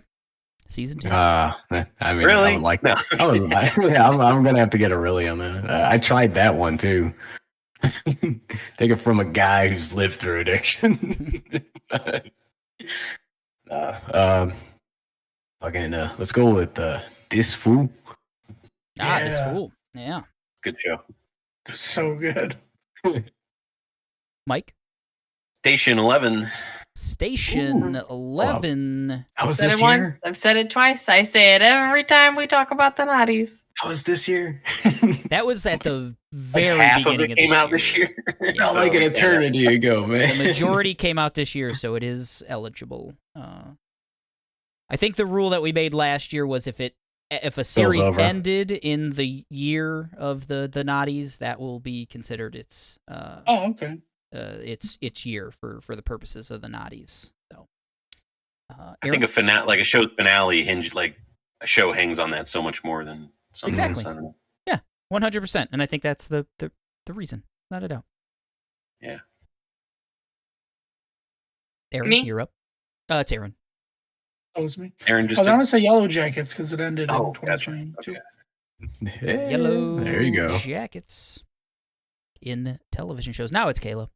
Season 2. I mean, Really? I would like No. I'm gonna have to get a really on that. I tried that one too. Take it from a guy who's lived through addiction. Let's go with this fool. This Yeah. fool. Yeah. Good show. It was so good. Mike. Station 11. Station Ooh. 11. How was Said this it once. year? I've said it twice. I say it every time we talk about the NOTYs. How was this year? That was at the very Like half of beginning it came out this year. Yeah. Like an So, eternity ago, man. The majority came out this year, so it is eligible. I think the rule that we made last year was if a series over. ended in the year of the NOTYs, that will be considered its Okay. its year for the purposes of the NOTYs. So, I think a show's finale a show hangs on that so much more than something Exactly. else. I don't know. 100%, and I think that's the reason, without a doubt. Yeah. Aaron, Me? you're up. It's Aaron. That was me. Aaron I just was going to say Yellow Jackets because it ended Oh, in gotcha. 2022. Okay. Hey, Yellow There you go. Jackets in television shows. Now it's Kayla.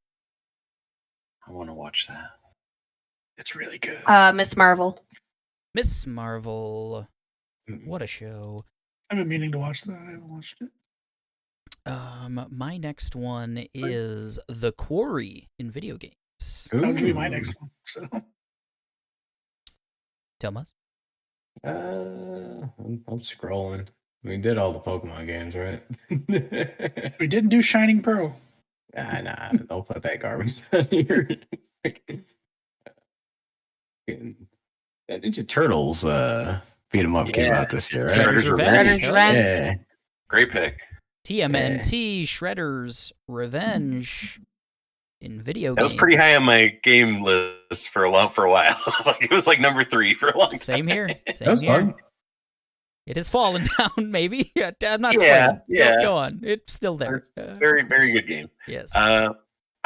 I want to watch that. It's really good. Miss Marvel. Miss Marvel. What a show. I've been meaning to watch that. I haven't watched it. My next one is The Quarry in video games. That was going to be my next one. So. Tell us. I'm scrolling. We did all the Pokemon games, right? We didn't do Shining Pearl. Nah, don't put that garbage on here. That Ninja Turtles beat 'em up came Yeah. out this year, right? Shredder's Revenge. Shredder's Hell Revenge. Yeah. Great pick. TMNT Shredder's Revenge in video games. That was pretty high on my game list for a while. Like it was like number 3 for a long time. Same here. That Same was here. fun. It has fallen down, maybe. Yeah, I'm not Yeah, spoiling. yeah. Go on. It's still there. It's very, very good game. Yes. I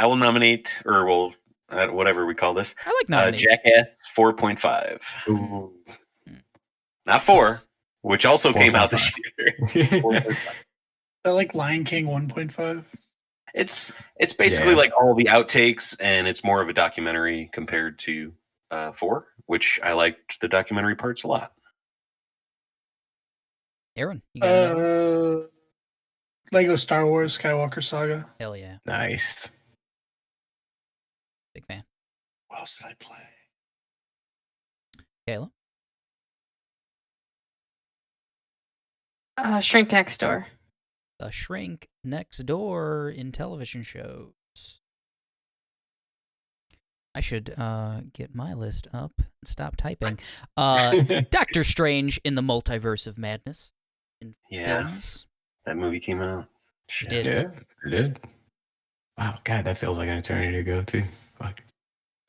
will nominate, or whatever we call this, I like nominating. Jackass 4.5. Ooh. Not 4, which also came out this 4.5. year. 4.5. I like Lion King 1.5. It's basically Yeah. like all the outtakes, and it's more of a documentary compared to 4, which I liked the documentary parts a lot. Aaron, you got another? Lego Star Wars Skywalker Saga. Hell yeah. Nice. Big fan. What else did I play? Kayla? Shrink Next Door. The Shrink Next Door in television shows. I should get my list up and stop typing. Doctor Strange in the Multiverse of Madness in films. That movie came out. It did. Yeah, it did. Wow, God, that feels like an eternity ago, too. Fuck.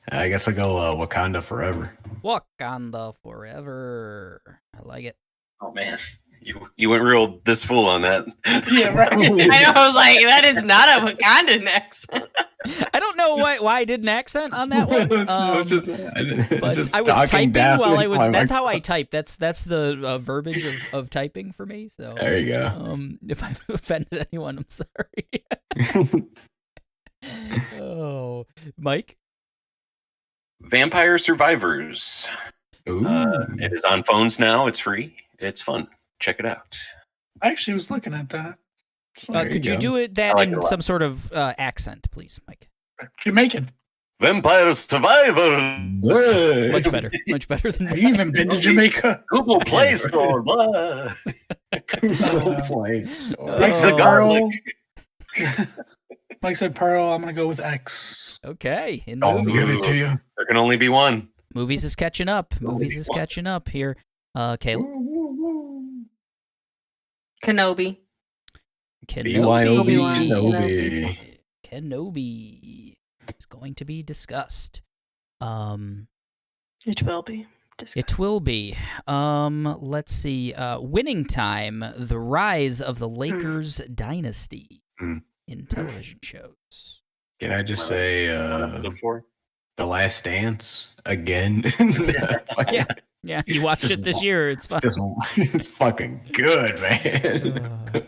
I guess I'll go Wakanda Forever. Wakanda Forever. I like it. Oh man, you went real this full on that. Yeah, right. I know. I was like, that is not a Wakanda accent. I don't know why I did an accent on that one. But I was typing while I was. That's how I type. That's the verbiage of typing for me. So There you go. if I've offended anyone, I'm sorry. Oh, Mike. Vampire Survivors. It is on phones now. It's free. It's fun. Check it out. I actually was looking at that. So Could you do it I like it in a lot. some sort of accent, please, Mike? Jamaican. Vampire Survivor. Much better. Much better than Have you even been to Jamaica? Google Play Store. Blah. Play. Mike said Pearl. Mike said Pearl. I'm gonna go with X. Okay. In I'll movies. give it to you. There can only be one. Movies is catching up. Movies is catching up here. Caleb. Kenobi. BYOB Kenobi is going to be discussed. It will be. It will be. Let's see. Winning Time: The Rise of the Lakers Dynasty in television shows. Can I just say The Last Dance again? Yeah, you watched it this year. It's fun. It's fucking good, man.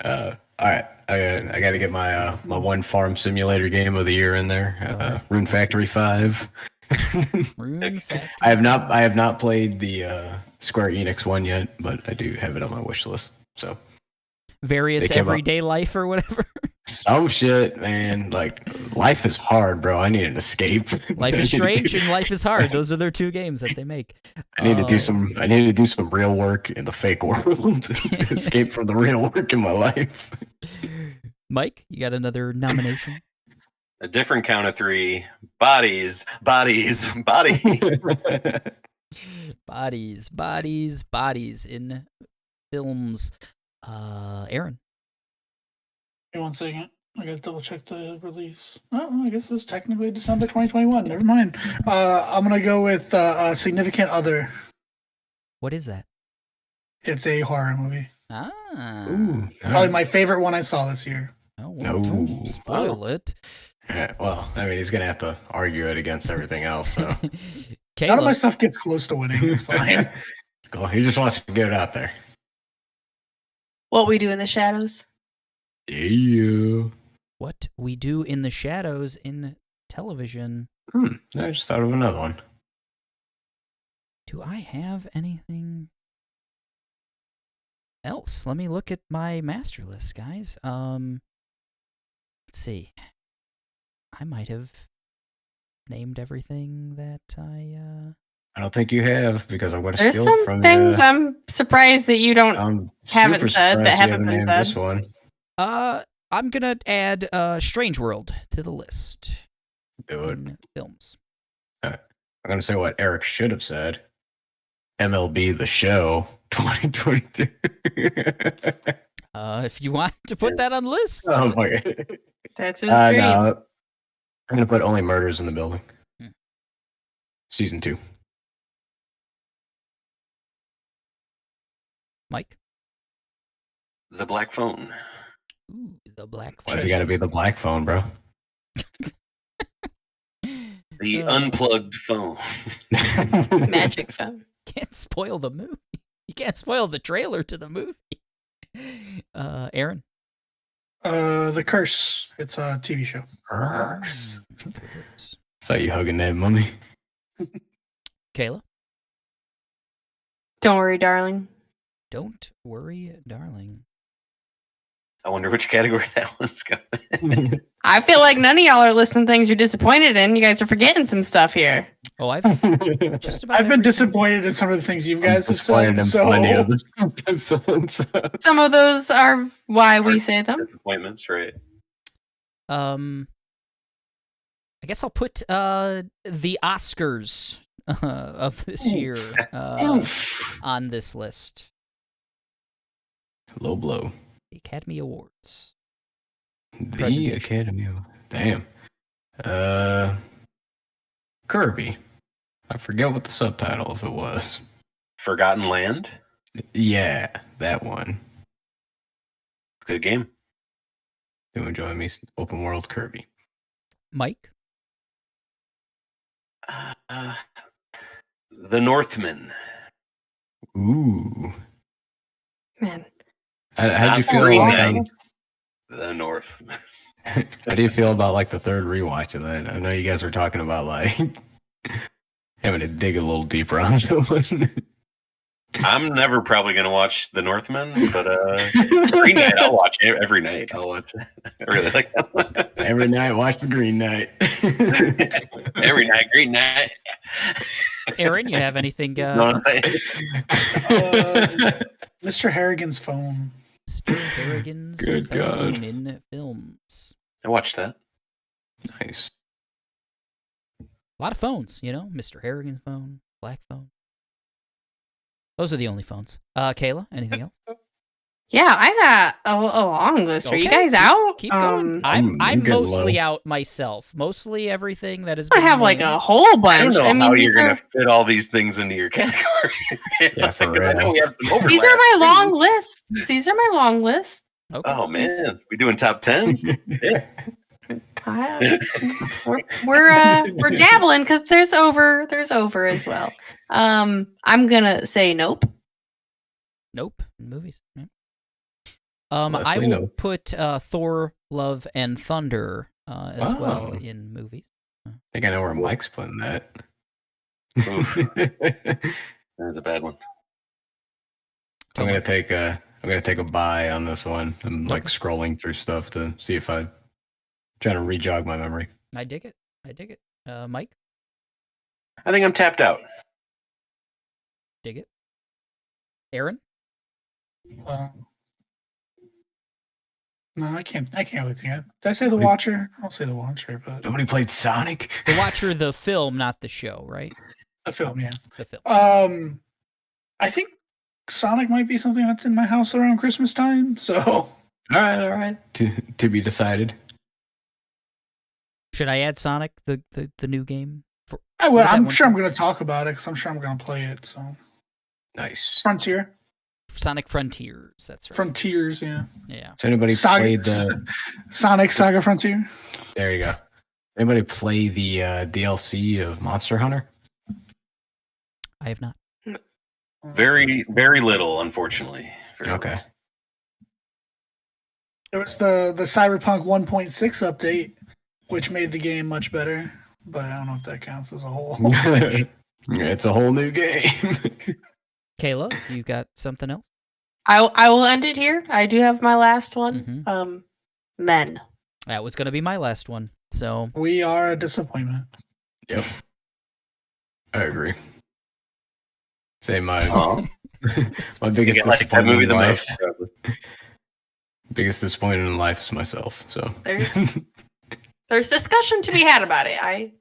All right, I got to get my my one farm simulator game of the year in there. Rune Factory 5. Rune Factory. I have not played the Square Enix one yet, but I do have it on my wish list. So Various Everyday Life or whatever. Some shit, man. Like, life is hard, bro. I need an escape. Life is Strange and Life is Hard. Those are their two games that they make. I need to do some. I need to do some real work in the fake world to escape from the real work in my life. Mike, you got another nomination? A different count of three. Bodies. Bodies in films. Aaron. Hey, 1 second. I gotta double check the release. Oh, I guess it was technically December 2021. Never mind. I'm gonna go with Significant Other. What is that? It's a horror movie. Ooh, Probably my favorite one I saw this year. Oh, well, don't spoil it. Yeah, well, I mean, he's gonna have to argue it against everything else. So None of my stuff gets close to winning. It's fine. Cool. He just wants to get it out there. What We Do in the Shadows. Yeah. What We Do in the Shadows in television. I just thought of another one. Do I have anything else? Let me look at my master list, guys. Let's see. I might have named everything that I don't think you have, because I would have There's steal some it from things you. I'm surprised that you don't haven't super said surprised that you haven't been named said. this one. I'm gonna add Strange World to the list. Do it. In films. I'm gonna say what Eric should have said. MLB The Show 2022. If you want to put that on the list. Oh my god. That's his dream. No. I'm gonna put Only Murders in the Building. Season 2. Mike? The Black Phone. Ooh, the Black Phone. Why's it gotta be the black phone, bro? The Unplugged Phone. Magic phone. Can't spoil the movie. You can't spoil the trailer to the movie. Aaron? The Curse. It's a TV show. Curse. Saw you hugging that mummy. Kayla? Don't worry, darling. Don't worry, darling. I wonder which category that one's going. I feel like none of y'all are listing things you're disappointed in. You guys are forgetting some stuff here. Oh, I've just about I've been disappointed in some of the things you guys have said. Some of those are why we say them. Disappointments, right? I guess I'll put the Oscars of this year on this list. Low blow. The Academy Awards. The Academy Awards. Damn. Kirby. I forget what the subtitle of it was. Forgotten Land. Yeah, that one. Good game. You enjoy me? Open world Kirby. Mike? The Northman. Ooh. Man. How do you feel about The Northman? How do you feel about like the third rewatch of that? I know you guys were talking about like Having to dig a little deeper on that one. I'm never probably going to watch The Northman, but Green Knight, I'll watch it every night. I'll watch it. I really like that one. Every night, watch the Green Knight. Every night, Green Knight. Aaron, you have anything? You know what I'm saying? Mr. Harrigan's Phone. Mr. Harrigan's Good Phone God. in films. I watched that. Nice. A lot of phones, Mr. Harrigan's phone, black phone. Those are the only phones. Kayla, anything else? Yeah, I got a long list. Are you Okay, guys out? Keep going. I'm getting mostly low. out myself. Mostly everything that has I been. have like a whole bunch. I don't know how these you're are- going to fit all these things into your categories. Yeah, for Because I know real. we have some overlap. These are my long lists. These are my long list. Okay. Oh, man. We doing top 10s? Yeah. We're dabbling because there's over as well. I'm gonna say nope. Nope. Movies. Yeah. I Leslie, will no. put Thor, Love, and Thunder as well Oh. in movies. I think I know where Mike's putting that. Oof. That's a bad one. I'm gonna take a bye on this one. I'm like scrolling through stuff to see if I trying to rejog my memory. I dig it. Mike, I think I'm tapped out. dig it. Aaron, No, I can't really think. Did I say The Watcher? I'll say The Watcher, but Nobody played Sonic. The Watcher, the film, not the show, right? the film, yeah. The film. I think Sonic might be something that's in my house around Christmas time. So, All right. To be decided. Should I add Sonic, the new game? I would. What is that I'm one sure I'm called? going to talk about it because I'm sure I'm going to play it. So, Nice. Frontier, Sonic Frontiers. That's right. Frontiers, yeah. Yeah. Has anybody played the? Sonic Saga Frontier? There you go. Anybody play the DLC of Monster Hunter? I have not. Very, very little, unfortunately. Very Okay. There was the Cyberpunk 1.6 update, which made the game much better, but I don't know if that counts as a whole. It's a whole new game. Kayla, you got something else? I will end it here. I do have my last one. Mhm. Men. That was going to be my last one. So We are a disappointment. Yep. I agree. Say my my You biggest get like that disappointment movie in the life. most. Biggest disappointment in life is myself. So There's discussion to be had about it. I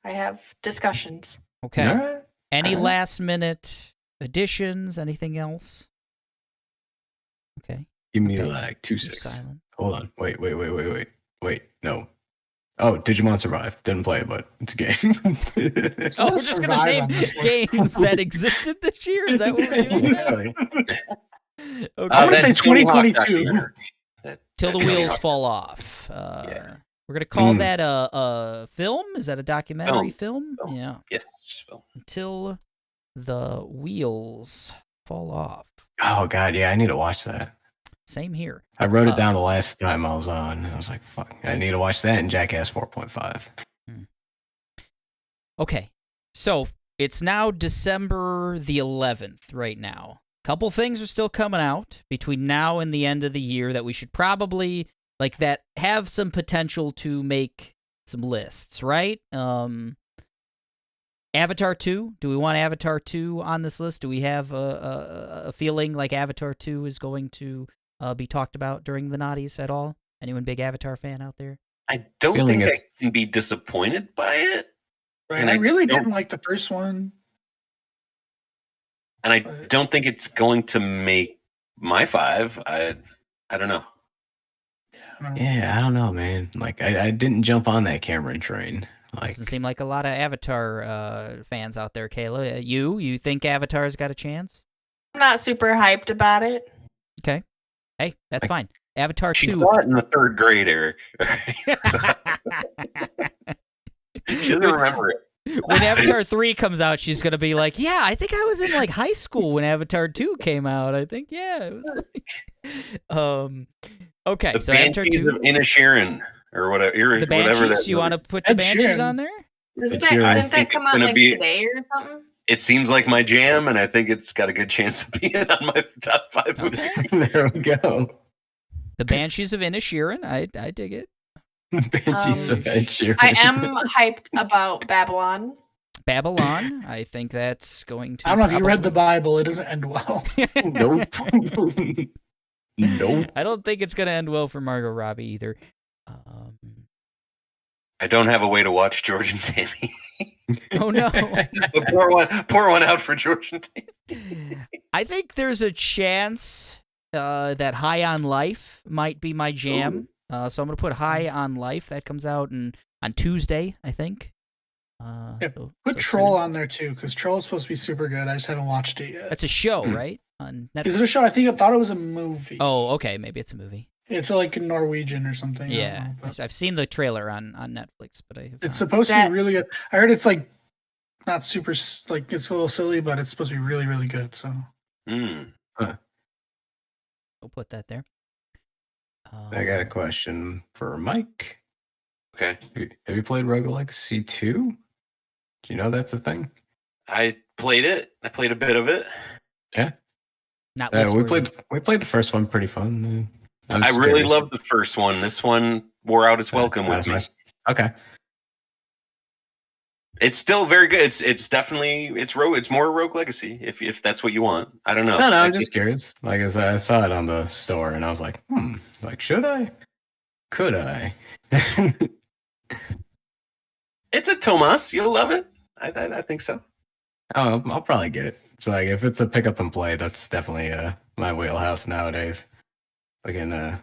have discussions. okay. All right. Any All right. last minute additions? Anything else? Okay. Give me Okay. like 2 You're seconds. silent. Hold on. Wait. No. Oh, Digimon Survive. Didn't play it, but it's a game. Oh, Let we're us just gonna survive name on this one. games that existed this year. Is that what we're doing? Yeah. Okay. I'm gonna That say Tony Hawk 2022. documentary. Till the Tony wheels Hawk. fall off. Yeah. We're gonna call that a film. Is that a documentary film? Film. Yeah. Yes. Well, Until the wheels fall off. Oh god, yeah, I need to watch that. Same here. I wrote it down the last time I was on. I was like, fuck, I need to watch that and Jackass 4.5. Okay. So it's now December the 11th right now. Couple things are still coming out between now and the end of the year that we should probably that have some potential to make some lists, right? Avatar 2. Do we want Avatar 2 on this list? Do we have a feeling like Avatar 2 is going to be talked about during the NOTYs at all? Anyone big Avatar fan out there? I don't Feeling think I it's- can be disappointed by it. Right. And I I really don't- didn't like the first one. And I don't think it's going to make my 5. I don't know. I don't know. Yeah, I don't know, man. Like, I didn't jump on that Cameron train. Like, Doesn't seem like a lot of Avatar fans out there, Kayla. You think Avatar's got a chance? I'm not super hyped about it. Okay. Hey, that's fine. Avatar She 2. saw it in the 3rd grade, Eric. She doesn't remember it. When Avatar 3 comes out, she's going to be like, yeah, I think I was in high school when Avatar 2 came out. I think, yeah, it was okay, The so Avatar Banshees 2. of Inisherin or whatever. The whatever Banshees, that you want to put the Ed Banshees Sheeran. on there? Didn't It's your- that think come it's out gonna like be- today or something? It seems like my jam, and I think it's got a good chance of being on my top 5 movies. Okay. There we go. The Banshees of Inisherin. I dig it. Banshees of Inisherin. I am hyped about Babylon. Babylon. I think that's going to. I don't know if you read the probably- Bible. It doesn't end well. Nope. Nope. I don't think it's going to end well for Margot Robbie either. I don't have a way to watch George and Tammy. Oh no. But pour one out for George and Tammy. I think there's a chance that High on Life might be my jam. So I'm going to put High on Life. That comes out on Tuesday, I think. Yeah, Put so Troll soon. on there too, because Troll is supposed to be super good. I just haven't watched it yet. That's a show, right? On Netflix. Is it a show? I thought it was a movie. Oh, okay. Maybe it's a movie. It's like Norwegian or something. I don't Yeah, know, but I've seen the trailer on Netflix, but I have it's not. supposed to that- be really good. I heard it's like not super like it's a little silly, but it's supposed to be really really good. So We'll put that there. I got a question for Mike. Okay. Have you played Roguelike C2? Do you know that's a thing? I played it. I played a bit of it. Not We list-worthy. played the first one pretty fun. I really loved the first one. This one wore out its welcome with me. Okay. It's still very good. It's definitely it's more Rogue Legacy if that's what you want. I don't know. No, I'm just curious. Like I saw it on the store and I was like, like should I? Could I? It's a Tomas. You'll love it. I think so. Oh, I'll probably get it. It's like if it's a pick up and play, that's definitely my wheelhouse nowadays. Like and then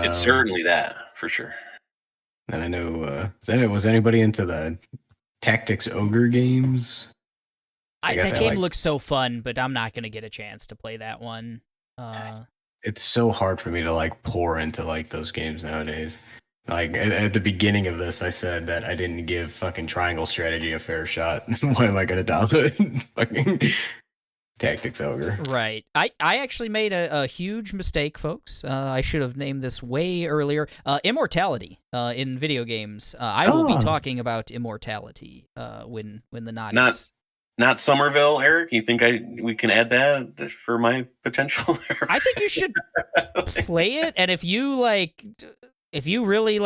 It's certainly that for sure. And I know was anybody into the Tactics Ogre games? I got That that, game like- looks so fun, but I'm not going to get a chance to play that one. It's so hard for me to like pour into like those games nowadays. Like at the beginning of this, I said that I didn't give fucking Triangle Strategy a fair shot. Why am I gonna download fucking Tactics Ogre? Right. I actually made a huge mistake, folks. I should have named this way earlier. Immortality in video games. I will be talking about immortality when the NOTYs. Not Somerville, Eric. You think we can add that for my potential? I think you should play it, and if you really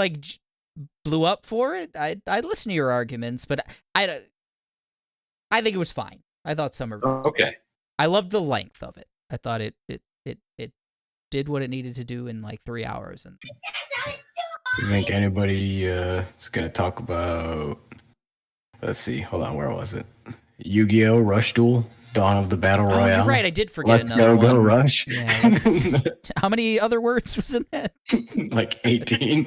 blew up for it, I'd listen to your arguments. But I think it was fine. I thought Somerville. Okay. I loved the length of it. I thought it did what it needed to do in like 3 hours. And You think anybody is gonna talk about? Let's see. Hold on. Where was it? Yu-Gi-Oh! Rush Duel, Dawn of the Battle Royale. Oh, you're right. I did forget Let's another go one. Rush. Yeah, how many other words was in that? Like 18.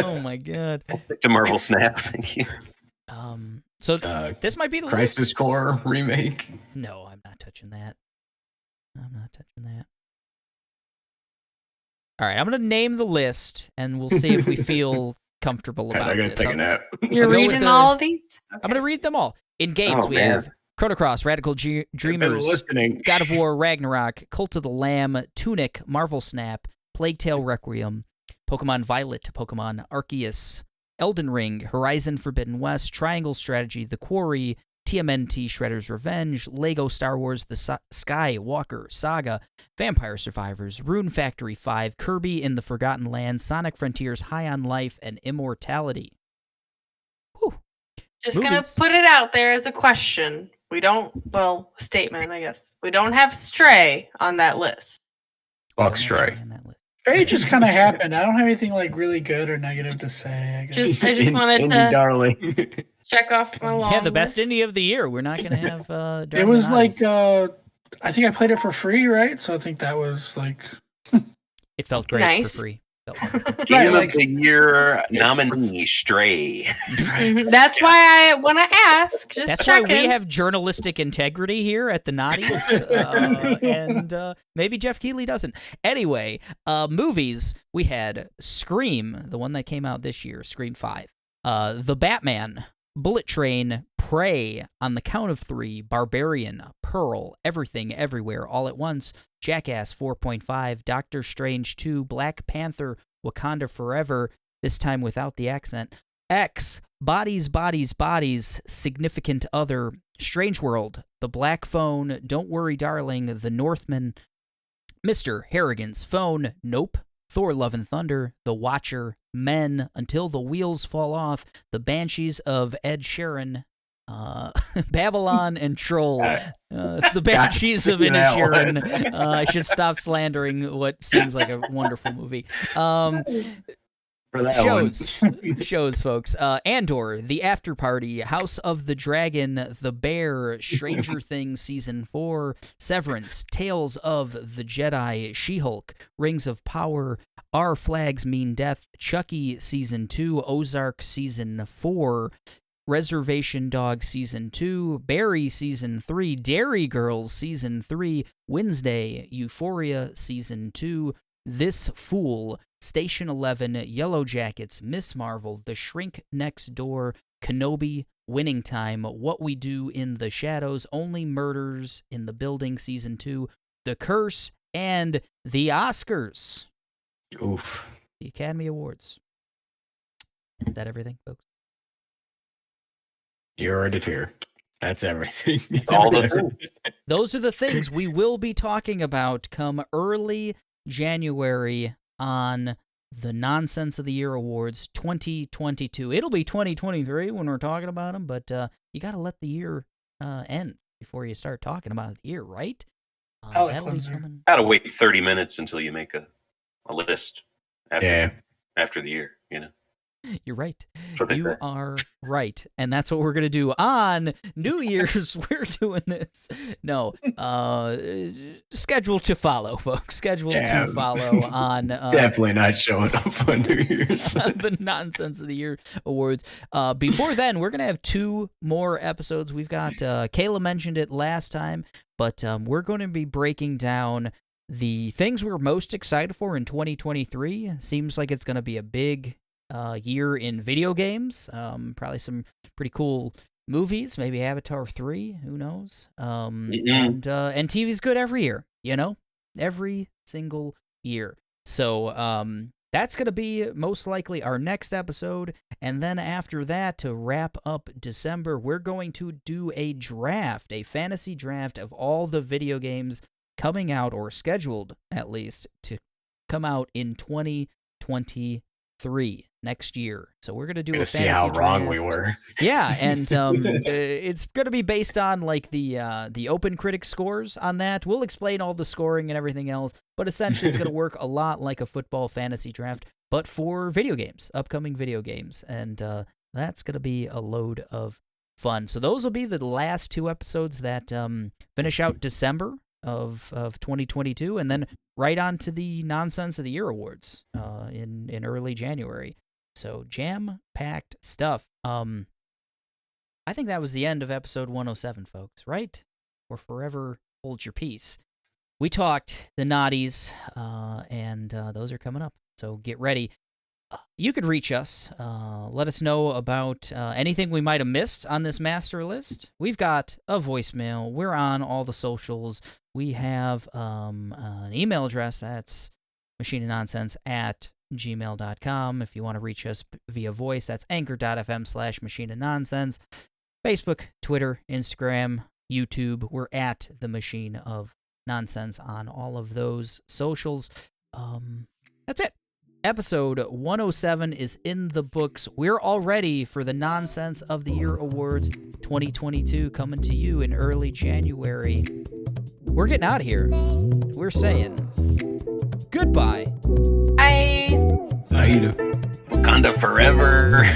Oh my god. I'll stick to Marvel Snap. Thank you. So this might be the Crisis list. Core remake. No, I'm not touching that. All right, I'm gonna name the list, and we'll see if we feel comfortable about I'm gonna this. take a nap. You're I'll go with reading the- all of these? I'm gonna read them all. In games, Oh, we man. have Chrono Cross, Radical Been Dreamers, listening. God of War, Ragnarok, Cult of the Lamb, Tunic, Marvel Snap, Plague Tale Requiem, Pokemon Violet, Pokemon Arceus, Elden Ring, Horizon Forbidden West, Triangle Strategy, The Quarry, TMNT, Shredder's Revenge, Lego Star Wars, The Skywalker Saga, Vampire Survivors, Rune Factory 5, Kirby in the Forgotten Land, Sonic Frontiers, High on Life, and Immortality. Whew. Just Movies. gonna put it out there as a question. Statement, I guess. We don't have Stray on that list. Fuck Stray. On that list. Stray just kind of happened. I don't have anything like really good or negative to say. I guess. I just wanted Indie to darling. check off my long Yeah, the best list. indie of the year. We're not going to have. It Driving was the like Knives. I think I played it for free, right? So I think that was like It felt great Nice. for free. Felt wonderful. Game like- of the Year nominee, Stray. Mhm. That's why I want to ask. Just That's why checking. we have journalistic integrity here at the NOTYs, and maybe Jeff Keighley doesn't. Anyway, movies, we had Scream, the one that came out this year, Scream 5, The Batman, Bullet Train, Prey, On the Count of Three, Barbarian, Pearl, Everything Everywhere All at Once, Jackass 4.5, Doctor Strange 2, Black Panther, Wakanda Forever, this time without the accent, X, Bodies, Bodies, Bodies, Significant Other, Strange World, The Black Phone, Don't Worry Darling, The Northman, Mr. Harrigans Phone, Nope, Thor Love and Thunder, The Watcher, Men, Until the Wheels Fall Off, The Banshees of Inisherin, Babylon, and Troll. It's the Banshees of Inisherin. I should stop slandering what seems like a wonderful movie. Shows, folks. Andor, The Afterparty, House of the Dragon, The Bear, Stranger Things Season 4, Severance, Tales of the Jedi, She-Hulk, Rings of Power, Our Flags Mean Death, Chucky Season 2, Ozark Season 4, Reservation Dogs Season 2, Barry Season 3, Derry Girls Season 3, Wednesday, Euphoria Season 2, This Fool, Station 11, Yellow Jackets, Miss Marvel, The Shrink Next Door, Kenobi, Winning Time, What We Do in the Shadows, Only Murders in the Building Season 2, The Curse, and the Oscars. Oof. The Academy Awards. Is that everything, folks? You heard it here. That's everything. Those are the things we will be talking about come early January on the Nonsense of the Year Awards 2022. It'll be 2023 when we're talking about them, but you got to let the year end before you start talking about the year, right? Gotta wait 30 minutes until you make a list after the year, you know. You're right. You are right. And that's what we're going to do on New Year's. We're doing this. No. Schedule to follow, folks. Schedule to follow on... definitely not showing up on New Year's. The Nonsense of the Year Awards. Before then, we're going to have 2 more episodes. We've got... Kayla mentioned it last time, but we're going to be breaking down the things we're most excited for in 2023. Seems like it's going to be a big... year in video games. Probably some pretty cool movies, maybe Avatar 3, who knows. And TV's good every year, you know? Every single year. So that's going to be most likely our next episode, and then after that, to wrap up December, we're going to do a draft, a fantasy draft of all the video games coming out, or scheduled at least, to come out in 2023 next year. So we're going to do a fantasy draft. See how wrong we were. Yeah, and it's going to be based on like the Open Critic scores on that. We'll explain all the scoring and everything else, but essentially it's going to work a lot like a football fantasy draft, but for video games, upcoming video games, and that's going to be a load of fun. So those will be the last 2 episodes that finish out December of 2022, and then right on to the Nonsense of the Year Awards in early January. So jam-packed stuff. I think that was the end of episode 107, folks, right? Or forever hold your peace. We talked the NOTYs, and those are coming up, so get ready. You could reach us. Let us know about anything we might have missed on this master list. We've got a voicemail. We're on all the socials. We have an email address. That's machineofnonsense@gmail.com. If you want to reach us via voice, that's anchor.fm/machineofnonsense. Facebook, Twitter, Instagram, YouTube. We're at The Machine of Nonsense on all of those socials. That's it. Episode 107 is in the books. We're all ready for the Nonsense of the Year Awards 2022 coming to you in early January. We're getting out of here. We're saying goodbye. Bye. Bye. Wakanda forever.